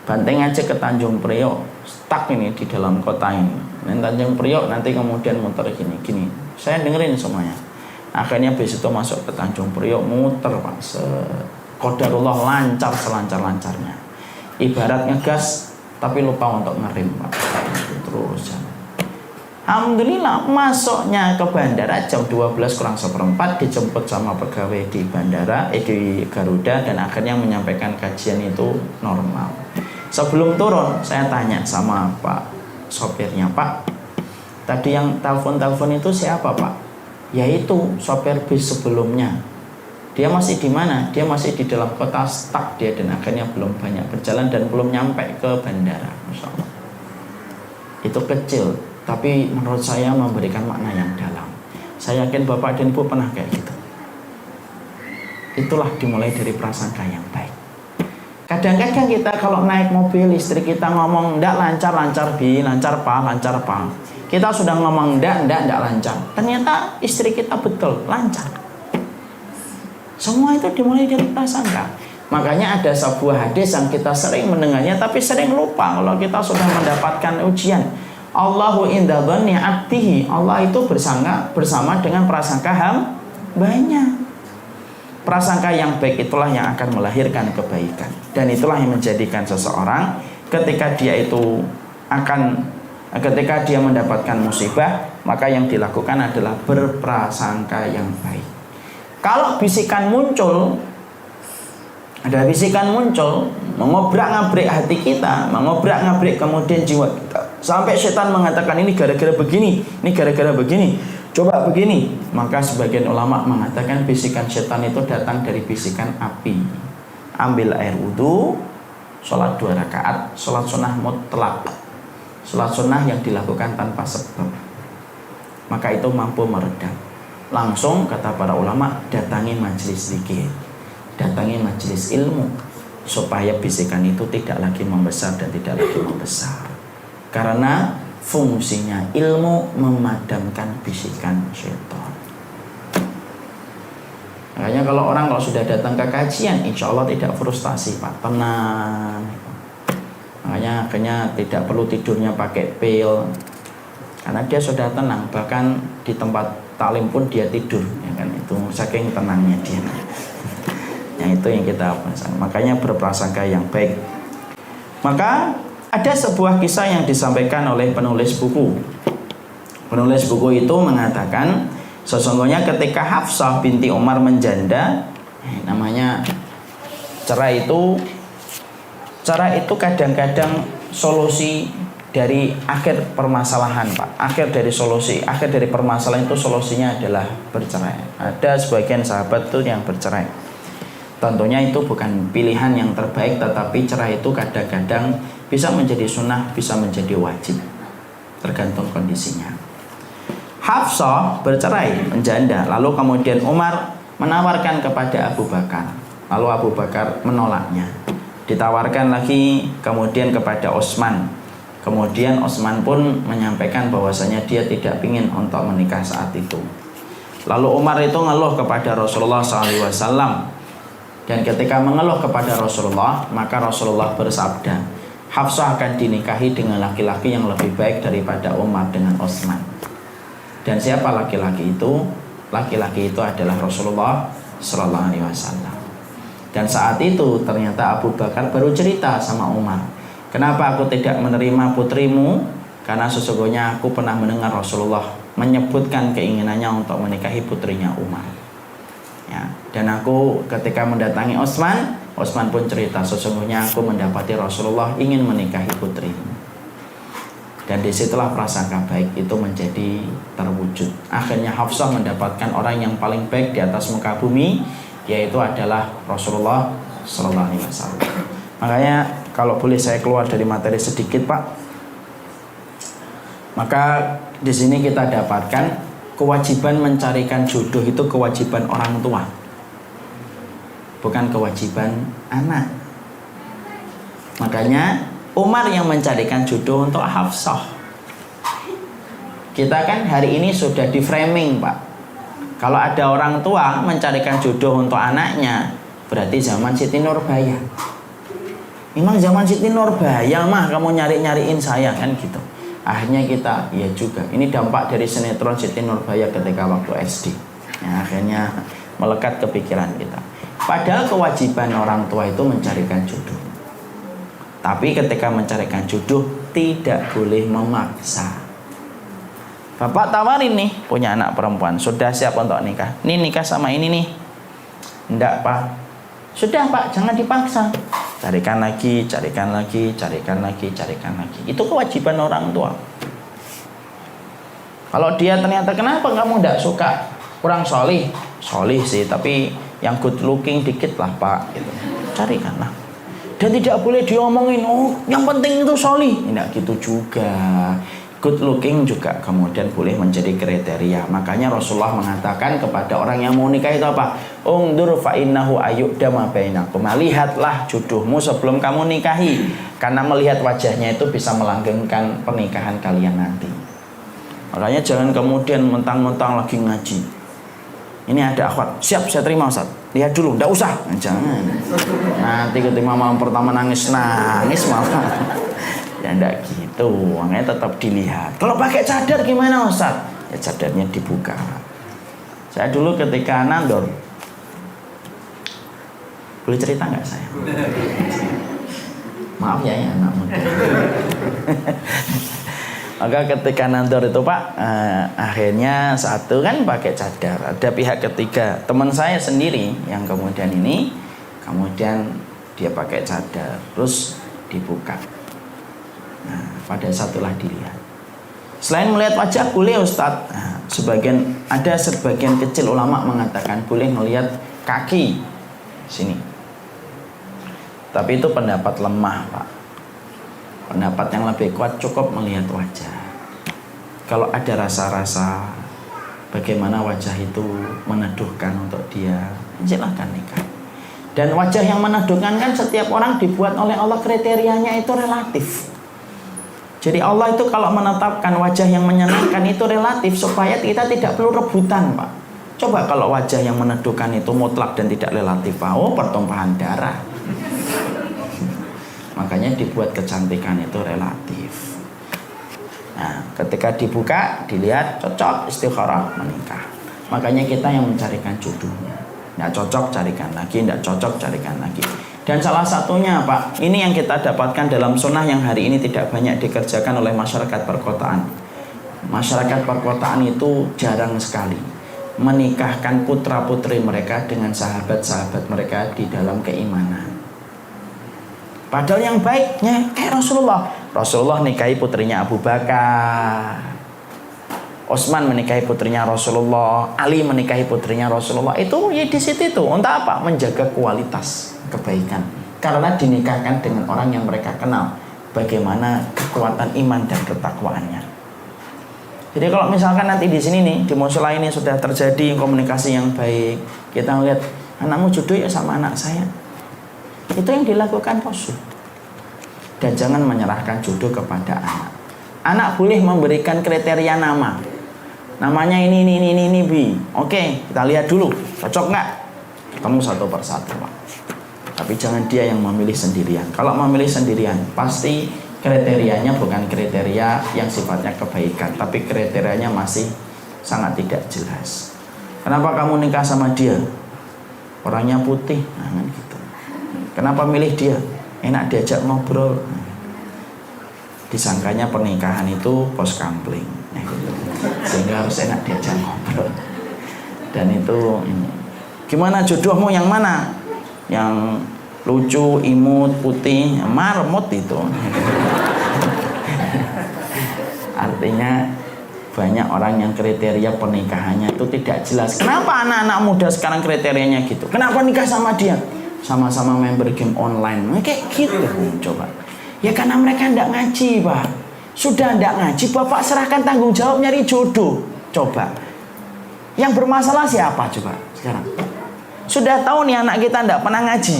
Banteng aja ke Tanjung Priok, stuck ini di dalam kota ini. Dan Tanjung Priok nanti kemudian muter gini. Saya dengerin semuanya. Akhirnya bis itu masuk ke Tanjung Priok, muter Pak. Qadarullah lancar selancar-lancarnya. Ibarat ngegas tapi lupa untuk ngerem Pak. Terus jalan. Alhamdulillah masuknya ke bandara jam 12 kurang seperempat, dijemput sama pegawai di bandara, di Garuda, dan akhirnya menyampaikan kajian itu normal. Sebelum turun saya tanya sama Pak sopirnya, Pak, tadi yang telepon itu siapa Pak? Yaitu sopir bis sebelumnya. Dia masih di mana? Dia masih di dalam kota, stuck dia, dan akhirnya belum banyak berjalan dan belum nyampe ke bandara. Masya Allah. Itu kecil, tapi menurut saya memberikan makna yang dalam. Saya yakin Bapak dan Ibu pernah kayak gitu. Itulah dimulai dari prasangka yang baik. Kadang-kadang kita kalau naik mobil, istri kita ngomong ndak lancar bi, lancar pa. Kita sudah ngomong ndak lancar. Ternyata istri kita betul lancar. Semua itu dimulai dari prasangka. Makanya ada sebuah hadis yang kita sering mendengarnya tapi sering lupa kalau kita sudah mendapatkan ujian. Allahu inda dhanni 'abdihi. Allah itu bersama dengan prasangka hambanya. Prasangka yang baik itulah yang akan melahirkan kebaikan. Dan itulah yang menjadikan seseorang ketika dia mendapatkan musibah, maka yang dilakukan adalah berprasangka yang baik. Kalau ada bisikan muncul mengobrak-ngabrik hati kita, mengobrak-ngabrik kemudian jiwa kita, sampai setan mengatakan ini gara-gara begini, coba begini, maka sebagian ulama mengatakan bisikan setan itu datang dari bisikan api. Ambil air wudhu, sholat 2 rakaat, sholat sunnah mutlak, sholat sunnah yang dilakukan tanpa sebab, maka itu mampu meredam. Langsung kata para ulama, datangi majelis zikir, datangi majelis ilmu, supaya bisikan itu tidak lagi membesar dan tidak lagi membesar. Karena fungsinya ilmu memadamkan bisikan syaitan. Makanya kalau sudah datang ke kajian, insya Allah tidak frustasi Pak, tenang. Makanya akhirnya tidak perlu tidurnya pakai pil, karena dia sudah tenang. Bahkan di tempat taklim pun dia tidur, ya kan, itu saking tenangnya dia. Yang itu yang kita pasang. Makanya berprasangka yang baik. Maka ada sebuah kisah yang disampaikan oleh penulis buku. Penulis buku itu mengatakan, sesungguhnya ketika Hafsah binti Umar menjanda, namanya cerai itu kadang-kadang solusi dari akhir permasalahan Pak. Akhir dari permasalahan itu solusinya adalah bercerai. Ada sebagian sahabat tuh yang bercerai. Tentunya itu bukan pilihan yang terbaik, tetapi cerai itu kadang-kadang bisa menjadi sunnah, bisa menjadi wajib, tergantung kondisinya. Hafsah bercerai, menjanda, lalu kemudian Umar menawarkan kepada Abu Bakar, lalu Abu Bakar menolaknya. Ditawarkan lagi kemudian kepada Utsman. Kemudian Utsman pun menyampaikan bahwasanya dia tidak ingin untuk menikah saat itu. Lalu Umar itu ngeluh kepada Rasulullah SAW. Dan ketika mengeluh kepada Rasulullah, maka Rasulullah bersabda, Hafsah akan dinikahi dengan laki-laki yang lebih baik daripada Umar dengan Utsman. Dan siapa laki-laki itu? Laki-laki itu adalah Rasulullah SAW. Dan saat itu ternyata Abu Bakar baru cerita sama Umar, kenapa aku tidak menerima putrimu? Karena sesungguhnya aku pernah mendengar Rasulullah menyebutkan keinginannya untuk menikahi putrinya Umar. Ya, dan aku ketika mendatangi Utsman pun cerita, sesungguhnya aku mendapati Rasulullah ingin menikahi putri. Dan disitulah prasangka baik itu menjadi terwujud. Akhirnya Hafsah mendapatkan orang yang paling baik di atas muka bumi, yaitu adalah Rasulullah Sallallahu Alaihi Wasallam. Makanya kalau boleh saya keluar dari materi sedikit, Pak, maka di sini kita dapatkan kewajiban mencarikan jodoh itu kewajiban orang tua, bukan kewajiban anak. Makanya Umar yang mencarikan jodoh untuk Hafsah. Kita kan hari ini sudah di framing, Pak. Kalau ada orang tua mencarikan jodoh untuk anaknya, berarti zaman Siti Nurbaya. Memang zaman Siti Nurbaya mah kamu nyariin saya, kan gitu. Akhirnya kita, ya juga. Ini dampak dari sinetron Siti Nurbaya ketika waktu SD. Ya, akhirnya melekat ke pikiran kita. Padahal kewajiban orang tua itu mencarikan jodoh. Tapi ketika mencarikan jodoh tidak boleh memaksa. Bapak tawarin nih, punya anak perempuan, sudah siap untuk nikah. Ini nikah sama ini nih. Enggak, Pak. Sudah, Pak, jangan dipaksa. Carikan lagi. Itu kewajiban orang tua. Kalau dia ternyata, kenapa kamu enggak suka? Kurang solih sih, tapi yang good looking dikit lah, Pak, gitu. Carikanlah. Dan tidak boleh diomongin, oh yang penting itu solih. Tidak gitu juga. Good looking juga kemudian boleh menjadi kriteria. Makanya Rasulullah mengatakan kepada orang yang mau nikah itu apa? Ungdur fa innahu ayyudama bainakum. Lihatlah jodohmu sebelum kamu nikahi, karena melihat wajahnya itu bisa melanggengkan pernikahan kalian nanti. Makanya jangan kemudian mentang-mentang lagi ngaji, ini ada akhwat, siap saya terima Ustaz, lihat dulu, enggak usah. Jangan. Nanti ketika malam pertama nangis malah. Ya enggak gitu, makanya tetap dilihat. Kalau pakai cadar gimana Ustaz? Ya cadarnya dibuka. Saya dulu ketika nandor, boleh cerita nggak saya? Maaf ya anak muda. Maka ketika nandor itu Pak, akhirnya satu kan pakai cadar. Ada pihak ketiga, teman saya sendiri yang kemudian dia pakai cadar, terus dibuka. Nah, pada satulah dilihat. Selain melihat wajah boleh Ustadz. Nah, sebagian kecil ulama mengatakan boleh melihat kaki sini. Tapi itu pendapat lemah, Pak. Pendapat yang lebih kuat cukup melihat wajah. Kalau ada rasa-rasa bagaimana wajah itu meneduhkan untuk dia, silakan nikah. Dan wajah yang meneduhkan kan setiap orang dibuat oleh Allah, kriterianya itu relatif. Jadi Allah itu kalau menetapkan wajah yang menyenangkan itu relatif supaya kita tidak perlu rebutan, Pak. Coba kalau wajah yang meneduhkan itu mutlak dan tidak relatif, Pak. Oh, pertumpahan darah. Makanya dibuat kecantikan itu relatif. Nah, ketika dibuka, dilihat cocok, istikharah, menikah. Makanya kita yang mencarikan jodohnya. Nggak cocok, carikan lagi. Nggak cocok, carikan lagi. Dan salah satunya Pak, ini yang kita dapatkan dalam sunnah yang hari ini tidak banyak dikerjakan oleh masyarakat perkotaan. Masyarakat perkotaan itu jarang sekali menikahkan putra putri mereka dengan sahabat-sahabat mereka di dalam keimanan. Padahal yang baiknya Rasulullah nikahi putrinya Abu Bakar, Utsman menikahi putrinya Rasulullah, Ali menikahi putrinya Rasulullah. Itu ya di situ itu untuk apa? Menjaga kualitas kebaikan, karena dinikahkan dengan orang yang mereka kenal bagaimana kekuatan iman dan ketakwaannya. Jadi kalau misalkan nanti di sini nih di mushola ini sudah terjadi komunikasi yang baik, kita melihat anakmu jodoh ya sama anak saya, itu yang dilakukan Rasul. Dan jangan menyerahkan jodoh kepada anak. Anak boleh memberikan kriteria nama, namanya ini Bi. Oke, kita lihat dulu cocok nggak, ketemu satu persatu Pak. Tapi jangan dia yang memilih sendirian. Kalau memilih sendirian, pasti kriterianya bukan kriteria yang sifatnya kebaikan, tapi kriterianya masih sangat tidak jelas. Kenapa kamu nikah sama dia? Orangnya putih, nah kan gitu. Kenapa milih dia? Enak diajak ngobrol. Disangkanya pernikahan itu pos kampling, nah gitu. Sehingga harus enak diajak ngobrol. Dan itu Gimana jodohmu yang mana? Yang lucu, imut, putih, marmut itu. Artinya banyak orang yang kriteria pernikahannya itu tidak jelas. Kenapa anak-anak muda sekarang kriterianya gitu? Kenapa nikah sama dia? Sama-sama member game online. Kayak gitu coba. Ya karena mereka tidak ngaji, Pak. Sudah tidak ngaji, Bapak serahkan tanggung jawab nyari jodoh. Coba. Yang bermasalah siapa coba sekarang? Sudah tahu nih anak kita tidak pernah ngaji.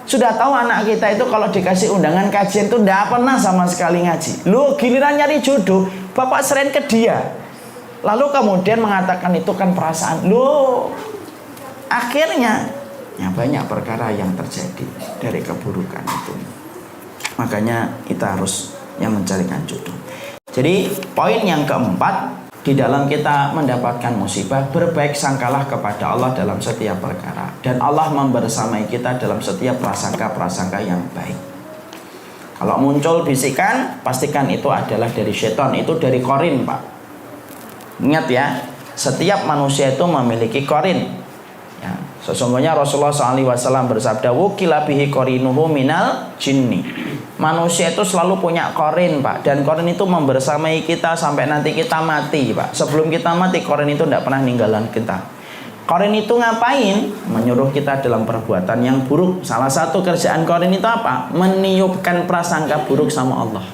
Sudah tahu anak kita itu kalau dikasih undangan kajian itu tidak pernah sama sekali ngaji. Loh, giliran nyari jodoh, Bapak serahin ke dia. Lalu kemudian mengatakan itu kan perasaan. Loh, akhirnya ya banyak perkara yang terjadi dari keburukan itu. Makanya kita harus yang mencarikan jodoh. Jadi poin yang keempat, di dalam kita mendapatkan musibah, berbaik sangkalah kepada Allah dalam setiap perkara. Dan Allah membersamai kita dalam setiap prasangka-prasangka yang baik. Kalau muncul bisikan, pastikan itu adalah dari syaitan. Itu dari korin, Pak. Ingat ya, setiap manusia itu memiliki korin. Ya, sesungguhnya Rasulullah SAW bersabda, wukila bihi korinuhu minal jinni. Manusia itu selalu punya korin, Pak. Dan korin itu membersamai kita sampai nanti kita mati, Pak. Sebelum kita mati, korin itu tidak pernah ninggalan kita. Korin itu ngapain? Menyuruh kita dalam perbuatan yang buruk. Salah satu kerjaan korin itu apa? Meniupkan prasangka buruk sama Allah.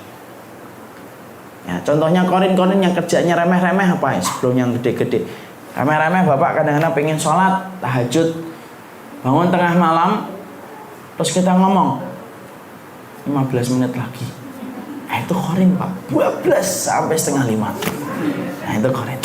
Ya, contohnya korin-korin yang kerjanya remeh-remeh apa ya? Sebelum yang gede-gede. Remeh-remeh, Bapak kadang-kadang pengen sholat, tahajud, bangun tengah malam, terus kita ngomong 15 menit lagi. Nah, itu korin, Pak. 12 sampai setengah 5. Nah, itu korin.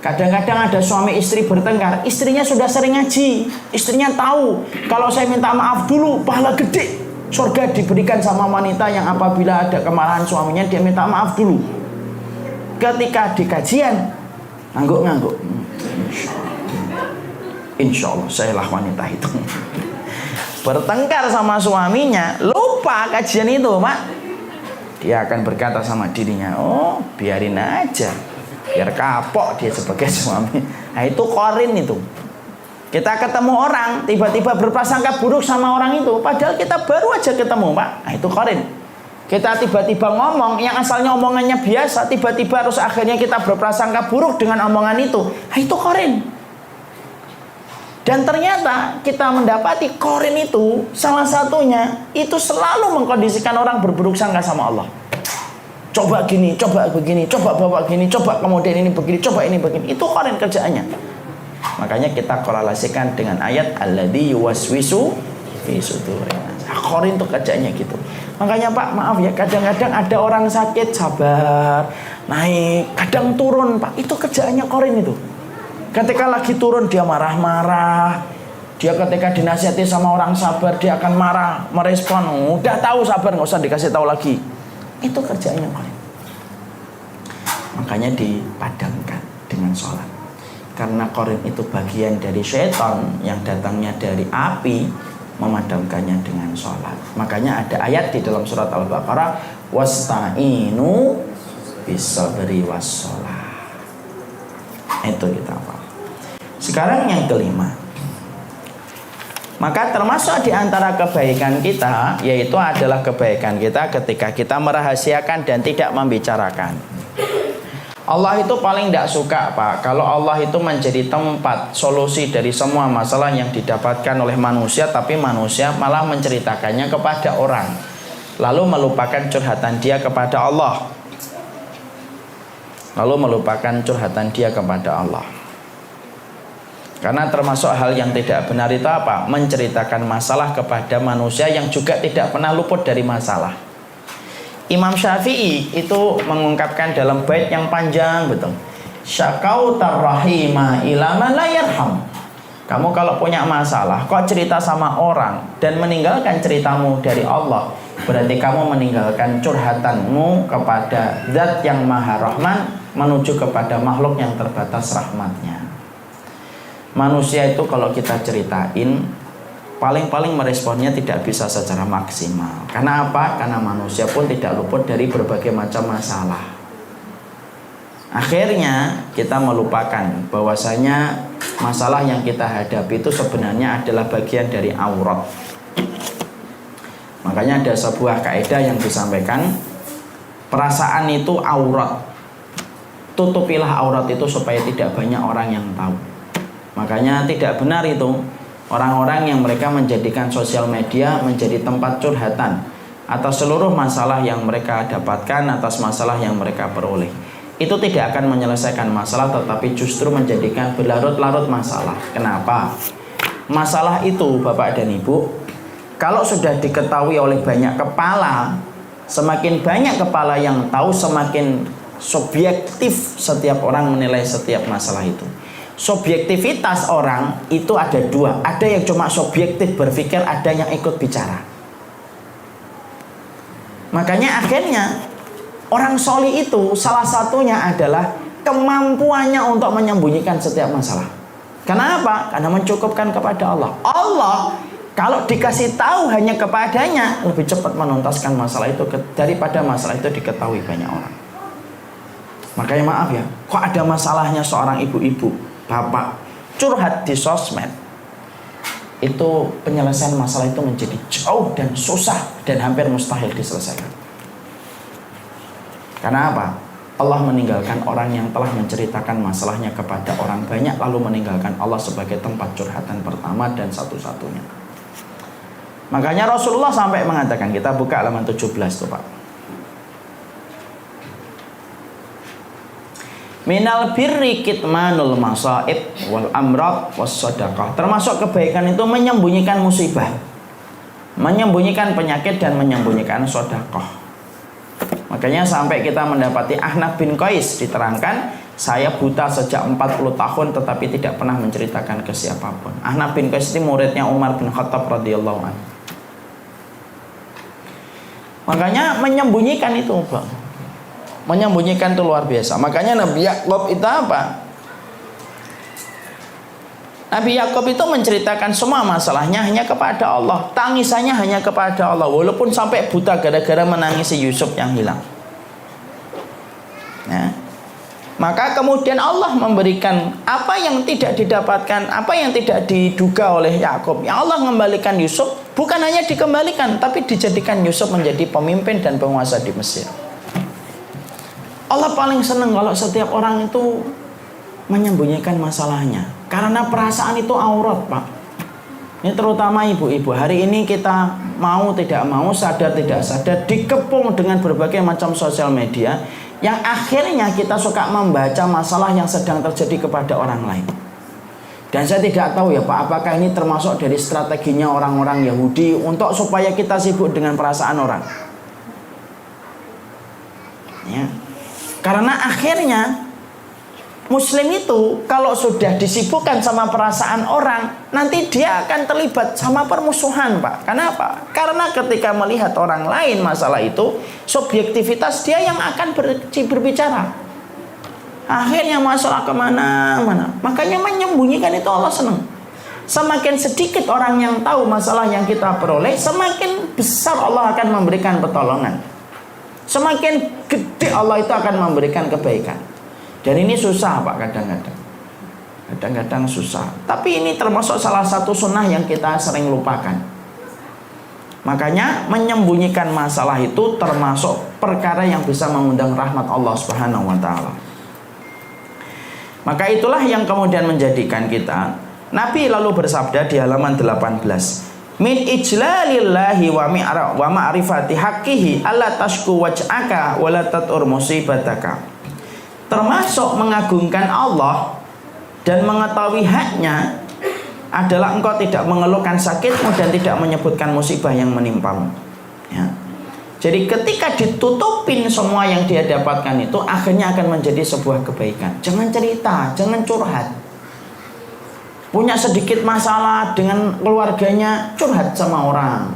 Kadang-kadang ada suami istri bertengkar, istrinya sudah sering ngaji, istrinya tahu kalau saya minta maaf dulu pahala gede, surga diberikan sama wanita yang apabila ada kemarahan suaminya dia minta maaf dulu. Ketika di kajian ngangguk-ngangguk, insya Allah saya lah wanita itu. Bertengkar sama suaminya, lupa kajian itu, Pak. Dia akan berkata sama dirinya, oh biarin aja, biar kapok dia sebagai suami. Nah, itu korin itu. Kita ketemu orang, tiba-tiba berprasangka buruk sama orang itu, padahal kita baru aja ketemu, Pak. Nah, itu korin. Kita tiba-tiba ngomong yang asalnya omongannya biasa, tiba-tiba harus akhirnya kita berprasangka buruk dengan omongan itu. Nah, itu korin. Dan ternyata kita mendapati korin itu salah satunya itu selalu mengkondisikan orang berburuk sangka sama Allah. Coba gini, coba begini, coba bawa gini, coba kemudian ini begini, coba ini begini. Itu korin kerjaannya. Makanya kita korelasikan dengan ayat alladzi yuwaswisu fi sudurin. Korin itu kerjaannya gitu. Makanya Pak, maaf ya, kadang-kadang ada orang sakit sabar, naik, kadang turun, Pak. Itu kerjaannya korin itu. Ketika lagi turun dia marah-marah. Dia ketika dinasihati sama orang sabar dia akan marah, merespon. Udah tahu sabar, nggak usah dikasih tahu lagi. Itu kerjaannya korin. Makanya dipadamkan dengan sholat. Karena korin itu bagian dari syaitan yang datangnya dari api, memadamkannya dengan sholat. Makanya ada ayat di dalam surat Al-Baqarah, wasta'inu bis-sabri was-sholat. Itu kita apa? Sekarang yang kelima. Maka termasuk di antara kebaikan kita, yaitu adalah kebaikan kita ketika kita merahasiakan dan tidak membicarakan. Allah itu paling tidak suka, Pak, kalau Allah itu menjadi tempat solusi dari semua masalah yang didapatkan oleh manusia, tapi manusia malah menceritakannya kepada orang, lalu melupakan curhatan dia kepada Allah. Karena termasuk hal yang tidak benar itu apa? Menceritakan masalah kepada manusia yang juga tidak pernah luput dari masalah. Imam Syafi'i itu mengungkapkan dalam bait yang panjang betul. Syakautar rahima ila man la yarham. Kamu kalau punya masalah, kok cerita sama orang dan meninggalkan ceritamu dari Allah, berarti kamu meninggalkan curhatanmu kepada Zat yang Maha Rahman menuju kepada makhluk yang terbatas rahmatnya. Manusia itu kalau kita ceritain, paling-paling meresponnya tidak bisa secara maksimal. Karena apa? Karena manusia pun tidak luput dari berbagai macam masalah. Akhirnya kita melupakan bahwasanya masalah yang kita hadapi itu sebenarnya adalah bagian dari aurat. Makanya ada sebuah kaidah yang disampaikan, perasaan itu aurat. Tutupilah aurat itu supaya tidak banyak orang yang tahu. Makanya tidak benar itu orang-orang yang mereka menjadikan sosial media menjadi tempat curhatan atas seluruh masalah yang mereka dapatkan, atas masalah yang mereka peroleh. Itu tidak akan menyelesaikan masalah, tetapi justru menjadikan berlarut-larut masalah. Kenapa? Masalah itu Bapak dan Ibu, kalau sudah diketahui oleh banyak kepala, semakin banyak kepala yang tahu, semakin subjektif setiap orang menilai setiap masalah itu. Subjektivitas orang itu ada dua. Ada yang cuma subjektif berpikir, ada yang ikut bicara. Makanya akhirnya orang soli itu salah satunya adalah kemampuannya untuk menyembunyikan setiap masalah. Kenapa? Karena mencukupkan kepada Allah. Allah kalau dikasih tahu hanya kepadanya, lebih cepat menuntaskan masalah itu daripada masalah itu diketahui banyak orang. Makanya maaf ya, kok ada masalahnya seorang ibu-ibu, bapak curhat di sosmed, itu penyelesaian masalah itu menjadi jauh dan susah dan hampir mustahil diselesaikan. Karena apa? Allah meninggalkan orang yang telah menceritakan masalahnya kepada orang banyak, lalu meninggalkan Allah sebagai tempat curhatan pertama dan satu-satunya. Makanya Rasulullah sampai mengatakan, kita buka halaman 17 tuh Pak. Minal birri kitmanul masaib wal amrad was sadaqah. Termasuk kebaikan itu menyembunyikan musibah, menyembunyikan penyakit, dan menyembunyikan sedekah. Makanya sampai kita mendapati Ahnaf bin Qais diterangkan, saya buta sejak 40 tahun tetapi tidak pernah menceritakan ke siapapun. Ahnaf bin Qais itu muridnya Umar bin Khattab radhiyallahu anhu. Makanya menyembunyikan itu Bang, menyembunyikan itu luar biasa. Makanya Nabi Yakub itu apa? Nabi Yakub itu menceritakan semua masalahnya hanya kepada Allah, tangisannya hanya kepada Allah, walaupun sampai buta gara-gara menangisi Yusuf yang hilang. Ya. Maka kemudian Allah memberikan apa yang tidak didapatkan, apa yang tidak diduga oleh Yakub. Ya Allah mengembalikan Yusuf, bukan hanya dikembalikan, tapi dijadikan Yusuf menjadi pemimpin dan penguasa di Mesir. Allah paling senang kalau setiap orang itu menyembunyikan masalahnya, karena perasaan itu aurat Pak. Ini terutama ibu-ibu. Hari ini kita mau tidak mau, sadar tidak sadar, dikepung dengan berbagai macam sosial media, yang akhirnya kita suka membaca masalah yang sedang terjadi kepada orang lain. Dan saya tidak tahu ya Pak, apakah ini termasuk dari strateginya orang-orang Yahudi untuk supaya kita sibuk dengan perasaan orang. Ya. Karena akhirnya Muslim itu kalau sudah disibukkan sama perasaan orang, nanti dia akan terlibat sama permusuhan Pak. Kenapa? Karena ketika melihat orang lain masalah itu, subjektivitas dia yang akan berbicara. Akhirnya masalah kemana-mana. Makanya menyembunyikan itu Allah senang. Semakin sedikit orang yang tahu masalah yang kita peroleh, semakin besar Allah akan memberikan pertolongan. Semakin gede Allah itu akan memberikan kebaikan. Dan ini susah Pak kadang-kadang. Kadang-kadang susah. Tapi ini termasuk salah satu sunnah yang kita sering lupakan. Makanya menyembunyikan masalah itu termasuk perkara yang bisa mengundang rahmat Allah Subhanahu wa ta'ala. Maka itulah yang kemudian menjadikan kita, Nabi lalu bersabda di halaman 18, min ijlalillahi wa ma'rifati haqqihi alla tashku waj'aka wa la tatur musibataka. Termasuk mengagungkan Allah dan mengetahui haknya adalah engkau tidak mengeluhkan sakitmu dan tidak menyebutkan musibah yang menimpamu. Ya. Jadi ketika ditutupin semua yang dia dapatkan itu, akhirnya akan menjadi sebuah kebaikan. Jangan cerita, jangan curhat. Punya sedikit masalah dengan keluarganya, curhat sama orang.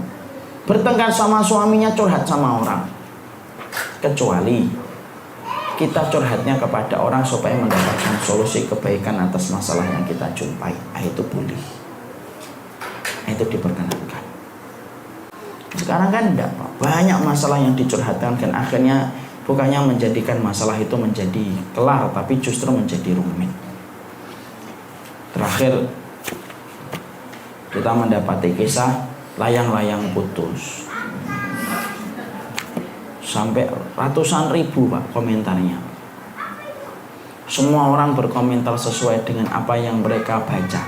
Bertengkar sama suaminya, curhat sama orang. Kecuali kita curhatnya kepada orang supaya mendapatkan solusi kebaikan atas masalah yang kita jumpai. Itu boleh. Itu diperkenankan. Sekarang kan enggak Pak. Banyak masalah yang dicurhatkan dan akhirnya bukannya menjadikan masalah itu menjadi kelar, tapi justru menjadi rumit. Terakhir kita mendapati kisah layang-layang putus. Sampai ratusan ribu Pak komentarnya. Semua orang berkomentar sesuai dengan apa yang mereka baca.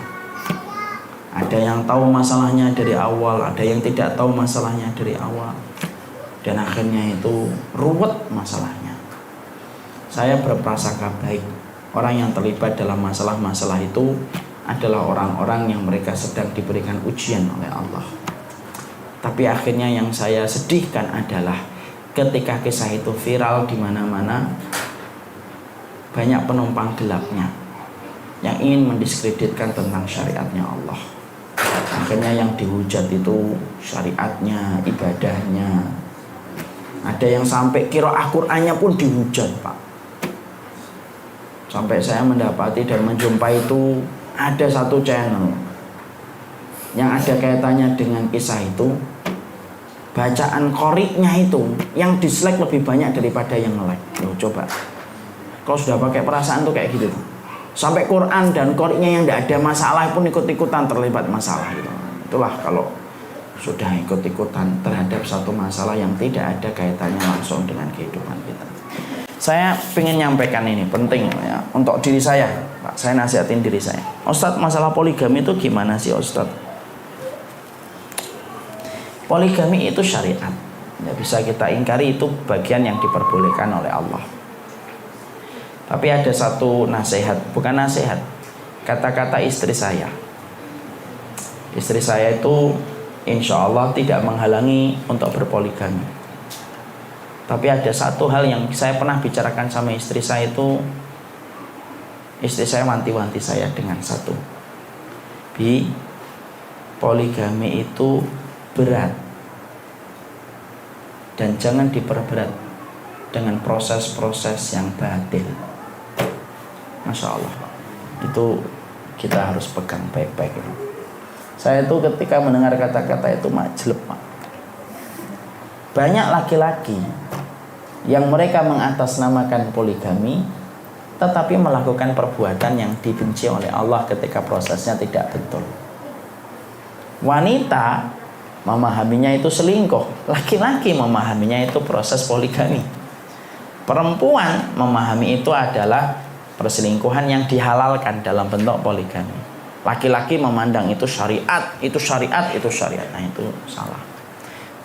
Ada yang tahu masalahnya dari awal, ada yang tidak tahu masalahnya dari awal. Dan akhirnya itu ruwet masalahnya. Saya berprasangka baik, orang yang terlibat dalam masalah-masalah itu adalah orang-orang yang mereka sedang diberikan ujian oleh Allah. Tapi akhirnya yang saya sedihkan adalah ketika kisah itu viral di mana-mana, banyak penumpang gelapnya yang ingin mendiskreditkan tentang syariatnya Allah. Akhirnya yang dihujat itu syariatnya, ibadahnya. Ada yang sampai qiraah Qur'annya pun dihujat Pak. Sampai saya mendapati dan menjumpai itu ada satu channel yang ada kaitannya dengan kisah itu. Bacaan koriknya itu yang dislike lebih banyak daripada yang like. Loh coba, kalau sudah pakai perasaan tuh kayak gitu tuh. Sampai Quran dan koriknya yang tidak ada masalah pun ikut-ikutan terlibat masalah gitu. Itulah kalau sudah ikut-ikutan terhadap satu masalah yang tidak ada kaitannya langsung dengan kehidupan kita. Saya ingin nyampaikan ini penting ya untuk diri saya, Pak. Saya nasihatin diri saya. Ustadz, masalah poligami itu gimana sih Ustadz? Poligami itu syariat, tidak bisa kita ingkari, itu bagian yang diperbolehkan oleh Allah. Tapi ada satu nasihat, bukan nasihat, kata-kata istri saya. Istri saya itu insya Allah tidak menghalangi untuk berpoligami. Tapi ada satu hal yang saya pernah bicarakan sama istri saya itu, istri saya wanti-wanti saya dengan satu, Bi, poligami itu berat dan jangan diperberat dengan proses-proses yang batil. Masya Allah, itu kita harus pegang baik-baik. Saya itu ketika mendengar kata-kata itu majleb, Pak. Banyak laki-laki yang mereka mengatasnamakan poligami tetapi melakukan perbuatan yang dibenci oleh Allah ketika prosesnya tidak betul. Wanita memahaminya itu selingkuh, laki-laki memahaminya itu proses poligami. Perempuan memahami itu adalah perselingkuhan yang dihalalkan dalam bentuk poligami. Laki-laki memandang itu syariat, itu syariat, itu syariat. Nah itu salah.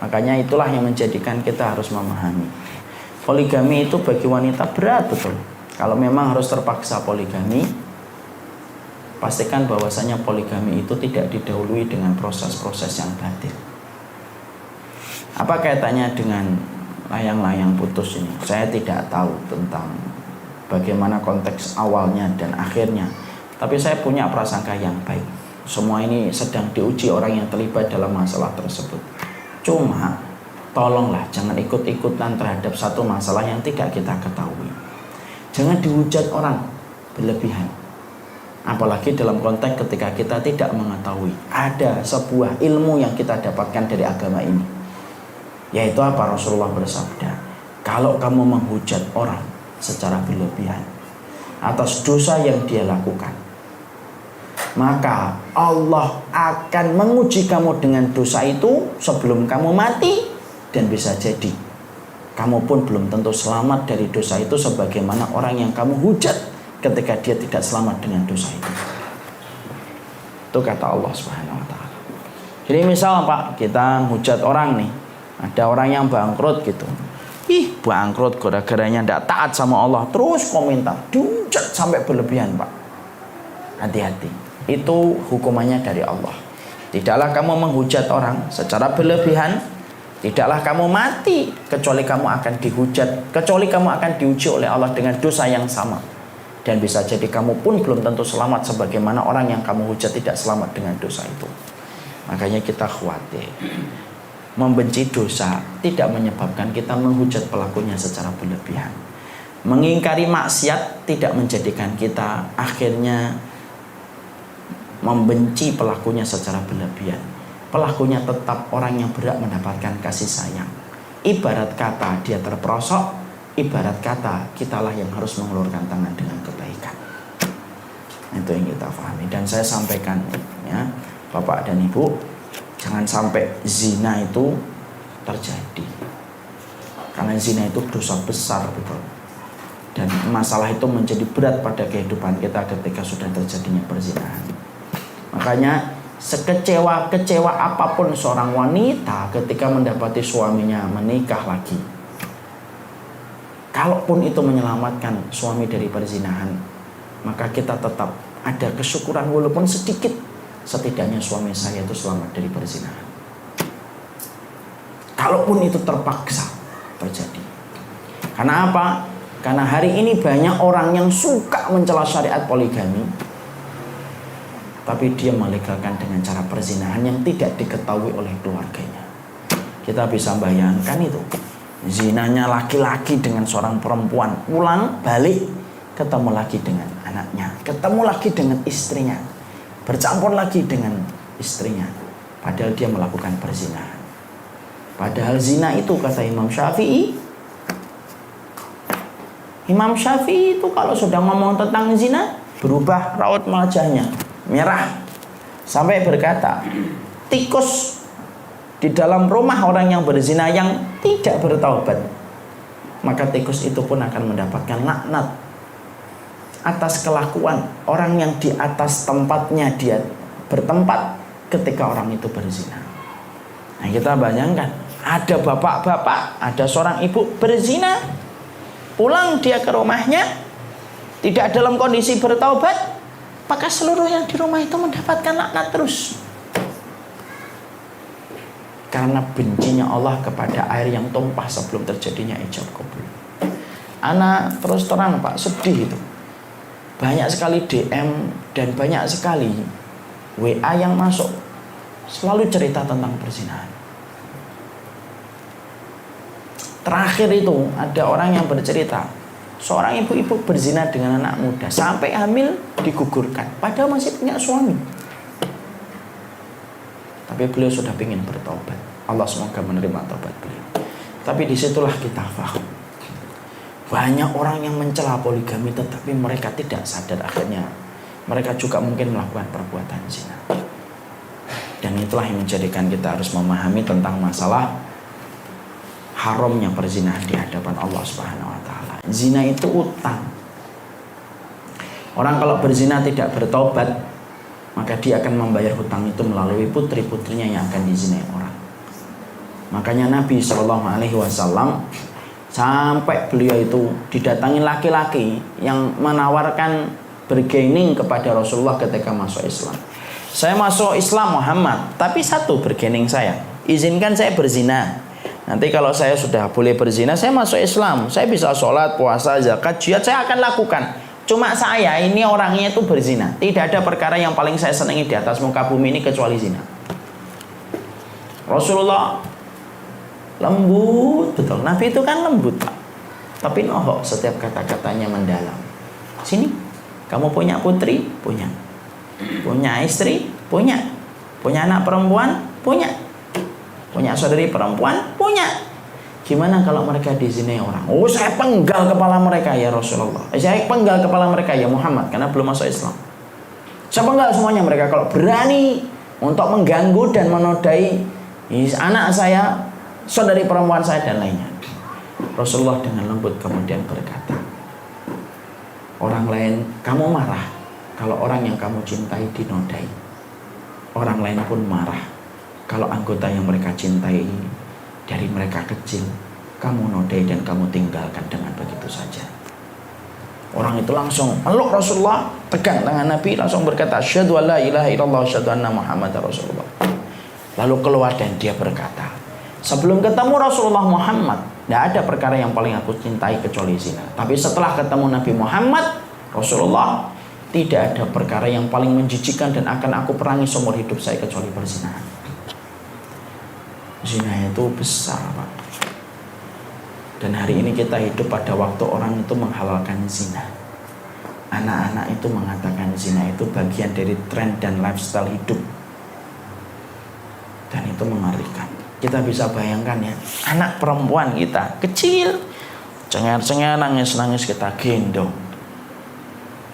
Makanya itulah yang menjadikan kita harus memahami poligami itu bagi wanita berat betul. Kalau memang harus terpaksa poligami, pastikan bahwasanya poligami itu tidak didahului dengan proses-proses yang batil. Apa kaitannya dengan layang-layang putus ini? Saya tidak tahu tentang bagaimana konteks awalnya dan akhirnya. Tapi saya punya prasangka yang baik. Semua ini sedang diuji orang yang terlibat dalam masalah tersebut. Cuma tolonglah jangan ikut-ikutan terhadap satu masalah yang tidak kita ketahui. Jangan dihujat orang berlebihan. Apalagi dalam konteks ketika kita tidak mengetahui ada sebuah ilmu yang kita dapatkan dari agama ini. Yaitu apa? Rasulullah bersabda, kalau kamu menghujat orang secara berlebihan atas dosa yang dia lakukan, maka Allah akan menguji kamu dengan dosa itu sebelum kamu mati. Dan bisa jadi kamu pun belum tentu selamat dari dosa itu sebagaimana orang yang kamu hujat ketika dia tidak selamat dengan dosa itu. Itu kata Allah Subhanahu wa ta'ala. Jadi misal Pak, kita hujat orang nih, ada orang yang bangkrut gitu. Ih, bangkrut gara-garanya tidak taat sama Allah, terus komentar, dihujat sampai berlebihan Pak. Hati-hati, itu hukumannya dari Allah. Tidaklah kamu menghujat orang secara berlebihan, tidaklah kamu mati kecuali kamu akan dihujat, kecuali kamu akan diuji oleh Allah dengan dosa yang sama. Dan bisa jadi kamu pun belum tentu selamat sebagaimana orang yang kamu hujat tidak selamat dengan dosa itu. Makanya kita khawatir. Membenci dosa tidak menyebabkan kita menghujat pelakunya secara berlebihan. Mengingkari maksiat tidak menjadikan kita akhirnya membenci pelakunya secara berlebihan. Pelakunya tetap orang yang berhak mendapatkan kasih sayang. Ibarat kata dia terperosok, ibarat kata kitalah yang harus mengulurkan tangan dengan kebaikan. Itu yang kita pahami. Dan saya sampaikan ya, Bapak dan Ibu, jangan sampai zina itu terjadi. Karena zina itu dosa besar, betul. Dan masalah itu menjadi berat pada kehidupan kita ketika sudah terjadinya perzinahan. Makanya sekecewa-kecewa apapun seorang wanita ketika mendapati suaminya menikah lagi, kalaupun itu menyelamatkan suami dari perzinahan, maka kita tetap ada kesyukuran walaupun sedikit. Setidaknya suami saya itu selamat dari perzinahan. Kalaupun itu terpaksa terjadi. Karena apa? Karena hari ini banyak orang yang suka mencela syariat poligami, tapi dia melegalkan dengan cara perzinahan yang tidak diketahui oleh keluarganya. Kita bisa bayangkan itu. Zinanya laki-laki dengan seorang perempuan, pulang balik ketemu lagi dengan anaknya, ketemu lagi dengan istrinya, bercampur lagi dengan istrinya, padahal dia melakukan perzinahan. Padahal zina itu, kata Imam Syafi'i itu kalau sudah ngomong tentang zina, berubah raut wajahnya merah sampai berkata, tikus di dalam rumah orang yang berzina yang tidak bertaubat, maka tikus itu pun akan mendapatkan laknat atas kelakuan orang yang di atas tempatnya dia bertempat ketika orang itu berzina. Nah, kita bayangkan, ada bapak-bapak, ada seorang ibu berzina, pulang dia ke rumahnya tidak dalam kondisi bertaubat, maka seluruh yang di rumah itu mendapatkan laknat terus. Karena bencinya Allah kepada air yang tumpah sebelum terjadinya ijab kabul. Anak terus terang Pak, sedih itu. Banyak sekali DM dan banyak sekali WA yang masuk, selalu cerita tentang perzinahan. Terakhir itu ada orang yang bercerita, seorang ibu-ibu berzina dengan anak muda sampai hamil digugurkan, padahal masih punya suami. Tapi beliau sudah ingin bertobat. Allah semoga menerima tobat beliau. Tapi disitulah kita paham, banyak orang yang mencela poligami tetapi mereka tidak sadar akhirnya mereka juga mungkin melakukan perbuatan zina. Dan itulah yang menjadikan kita harus memahami tentang masalah haramnya perzinahan di hadapan Allah Subhanahu wa taala. Zina itu utang. Orang kalau berzina tidak bertobat, maka dia akan membayar hutang itu melalui putri-putrinya yang akan dizinai orang. Makanya Nabi SAW sampai beliau itu didatangi laki-laki yang menawarkan bergening kepada Rasulullah ketika masuk Islam. Saya masuk Islam Muhammad, tapi satu bergening saya, izinkan saya berzina. Nanti kalau saya sudah boleh berzina, saya masuk Islam, saya bisa sholat, puasa, zakat, jihad, saya akan lakukan. Cuma saya ini orangnya itu berzina. Tidak ada perkara yang paling saya senangi di atas muka bumi ini kecuali zina. Rasulullah lembut betul. Nabi itu kan lembut Pak, tapi nohok setiap kata-katanya mendalam. Sini, kamu punya putri? Punya. Punya istri? Punya. Punya anak perempuan? Punya. Punya saudari perempuan? Punya. Gimana kalau mereka dizinai orang? Oh, saya penggal kepala mereka ya Rasulullah. Saya penggal kepala mereka ya Muhammad, karena belum masuk Islam. Saya penggal semuanya mereka kalau berani untuk mengganggu dan menodai anak saya, saudari perempuan saya dan lainnya. Rasulullah dengan lembut kemudian berkata, orang lain kamu marah kalau orang yang kamu cintai dinodai. Orang lain pun marah kalau anggota yang mereka cintai dari mereka kecil kamu nodai dan kamu tinggalkan dengan begitu saja. Orang itu langsung meluk Rasulullah, pegang tangan Nabi, langsung berkata, asyhadu an la ilaha illallah, asyhadu anna Muhammadar Rasulullah. Lalu keluar dan dia berkata, sebelum ketemu Rasulullah Muhammad, tidak ada perkara yang paling aku cintai kecuali zina. Tapi setelah ketemu Nabi Muhammad Rasulullah, tidak ada perkara yang paling menjijikan dan akan aku perangi seumur hidup saya kecuali perzinahan. Zina itu besar Pak. Dan hari ini kita hidup pada waktu orang itu menghalalkan zina. Anak-anak itu mengatakan zina itu bagian dari tren dan lifestyle hidup. Dan itu mengerikan. Kita bisa bayangkan ya, anak perempuan kita kecil, cengar-cengar, nangis-nangis kita gendong,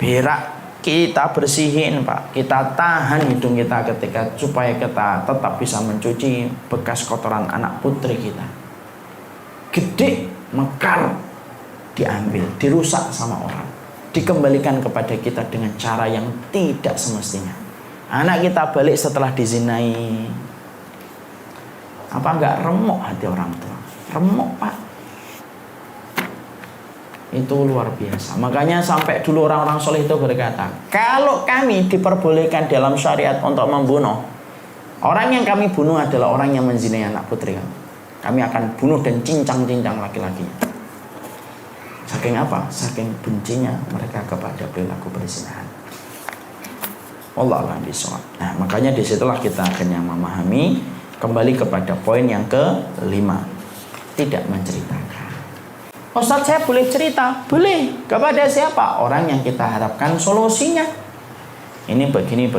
berak kita bersihin Pak, kita tahan hidung kita ketika supaya kita tetap bisa mencuci bekas kotoran anak putri kita. Gede, mekar, diambil, dirusak sama orang, dikembalikan kepada kita dengan cara yang tidak semestinya. Anak kita balik setelah dizinai, apa enggak remuk hati orang tua? Remuk Pak. Itu luar biasa. Makanya sampai dulu orang-orang soleh itu berkata, kalau kami diperbolehkan dalam syariat untuk membunuh, orang yang kami bunuh adalah orang yang menzinai anak putri kami. Kami akan bunuh dan cincang-cincang laki-lakinya. Saking apa? Saking bencinya mereka kepada perilaku perzinahan. Wallahu a'lam bishawab. Nah, makanya disitulah kita akhirnya memahami kembali kepada poin yang kelima, tidak menceritakan. Ustaz, saya boleh cerita? Boleh. Kepada siapa? Orang yang kita harapkan solusinya. Ini begini.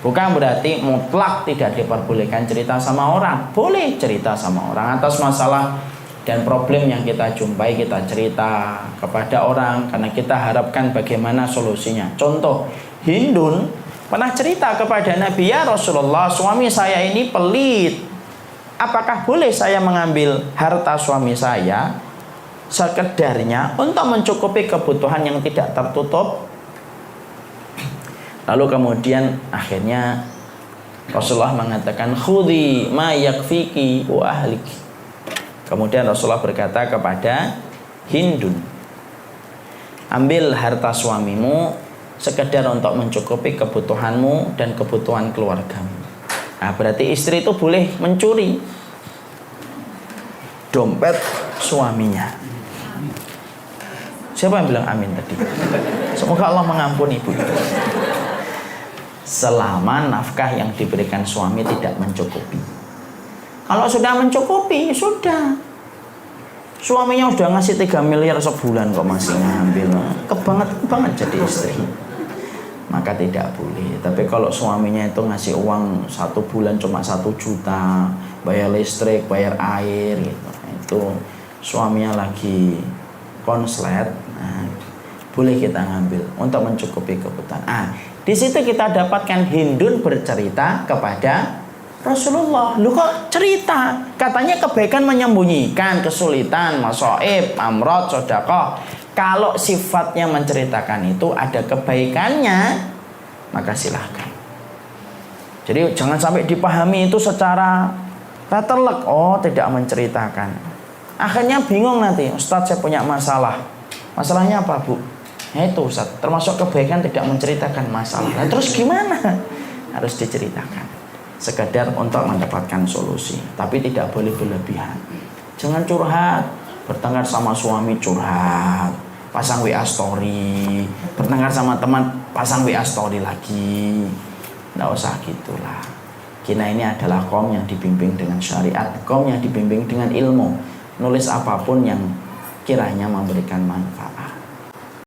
Bukan berarti mutlak tidak diperbolehkan cerita sama orang. Boleh cerita sama orang atas masalah dan problem yang kita jumpai, kita cerita kepada orang karena kita harapkan bagaimana solusinya. Contoh, Hindun pernah cerita kepada Nabi, ya Rasulullah, suami saya ini pelit. Apakah boleh saya mengambil harta suami saya sekedarnya untuk mencukupi kebutuhan yang tidak tertutup? Lalu kemudian akhirnya Rasulullah mengatakan, khudhi ma yakfiki wa ahliki. Kemudian Rasulullah berkata kepada Hindun, ambil harta suamimu sekedar untuk mencukupi kebutuhanmu dan kebutuhan keluargamu. Nah, berarti istri itu boleh mencuri dompet suaminya. Siapa yang bilang amin tadi? Semoga Allah mengampuni ibu itu. Selama nafkah yang diberikan suami tidak mencukupi. Kalau sudah mencukupi, sudah. Suaminya sudah ngasih 3 miliar sebulan kok masih ngambil. Kebanget jadi istri. Maka tidak boleh. Tapi kalau suaminya itu ngasih uang 1 bulan cuma 1 juta, bayar listrik, bayar air gitu. Itu suaminya lagi konslet, nah, boleh kita ngambil untuk mencukupi kebutuhan. Di situ kita dapatkan Hindun bercerita kepada Rasulullah. Lu kok cerita? Katanya kebaikan menyembunyikan, kesulitan, masaib, amrod, sedekah. Kalau sifatnya menceritakan itu ada kebaikannya, maka silahkan. Jadi jangan sampai dipahami itu secara letter-luck. Oh, tidak menceritakan. Akhirnya bingung nanti, Ustadz saya punya masalah. Masalahnya apa, Bu? Ya itu Ustadz, termasuk kebaikan tidak menceritakan masalah. Nah, terus gimana? Harus diceritakan. Sekedar untuk mendapatkan solusi, tapi tidak boleh berlebihan. Jangan curhat, bertengkar sama suami curhat, pasang WA story, bertengkar sama teman pasang WA story lagi. Nggak usah gitulah. Kita ini adalah kaum yang dibimbing dengan syariat, kaum yang dibimbing dengan ilmu. Nulis apapun yang kiranya memberikan manfaat.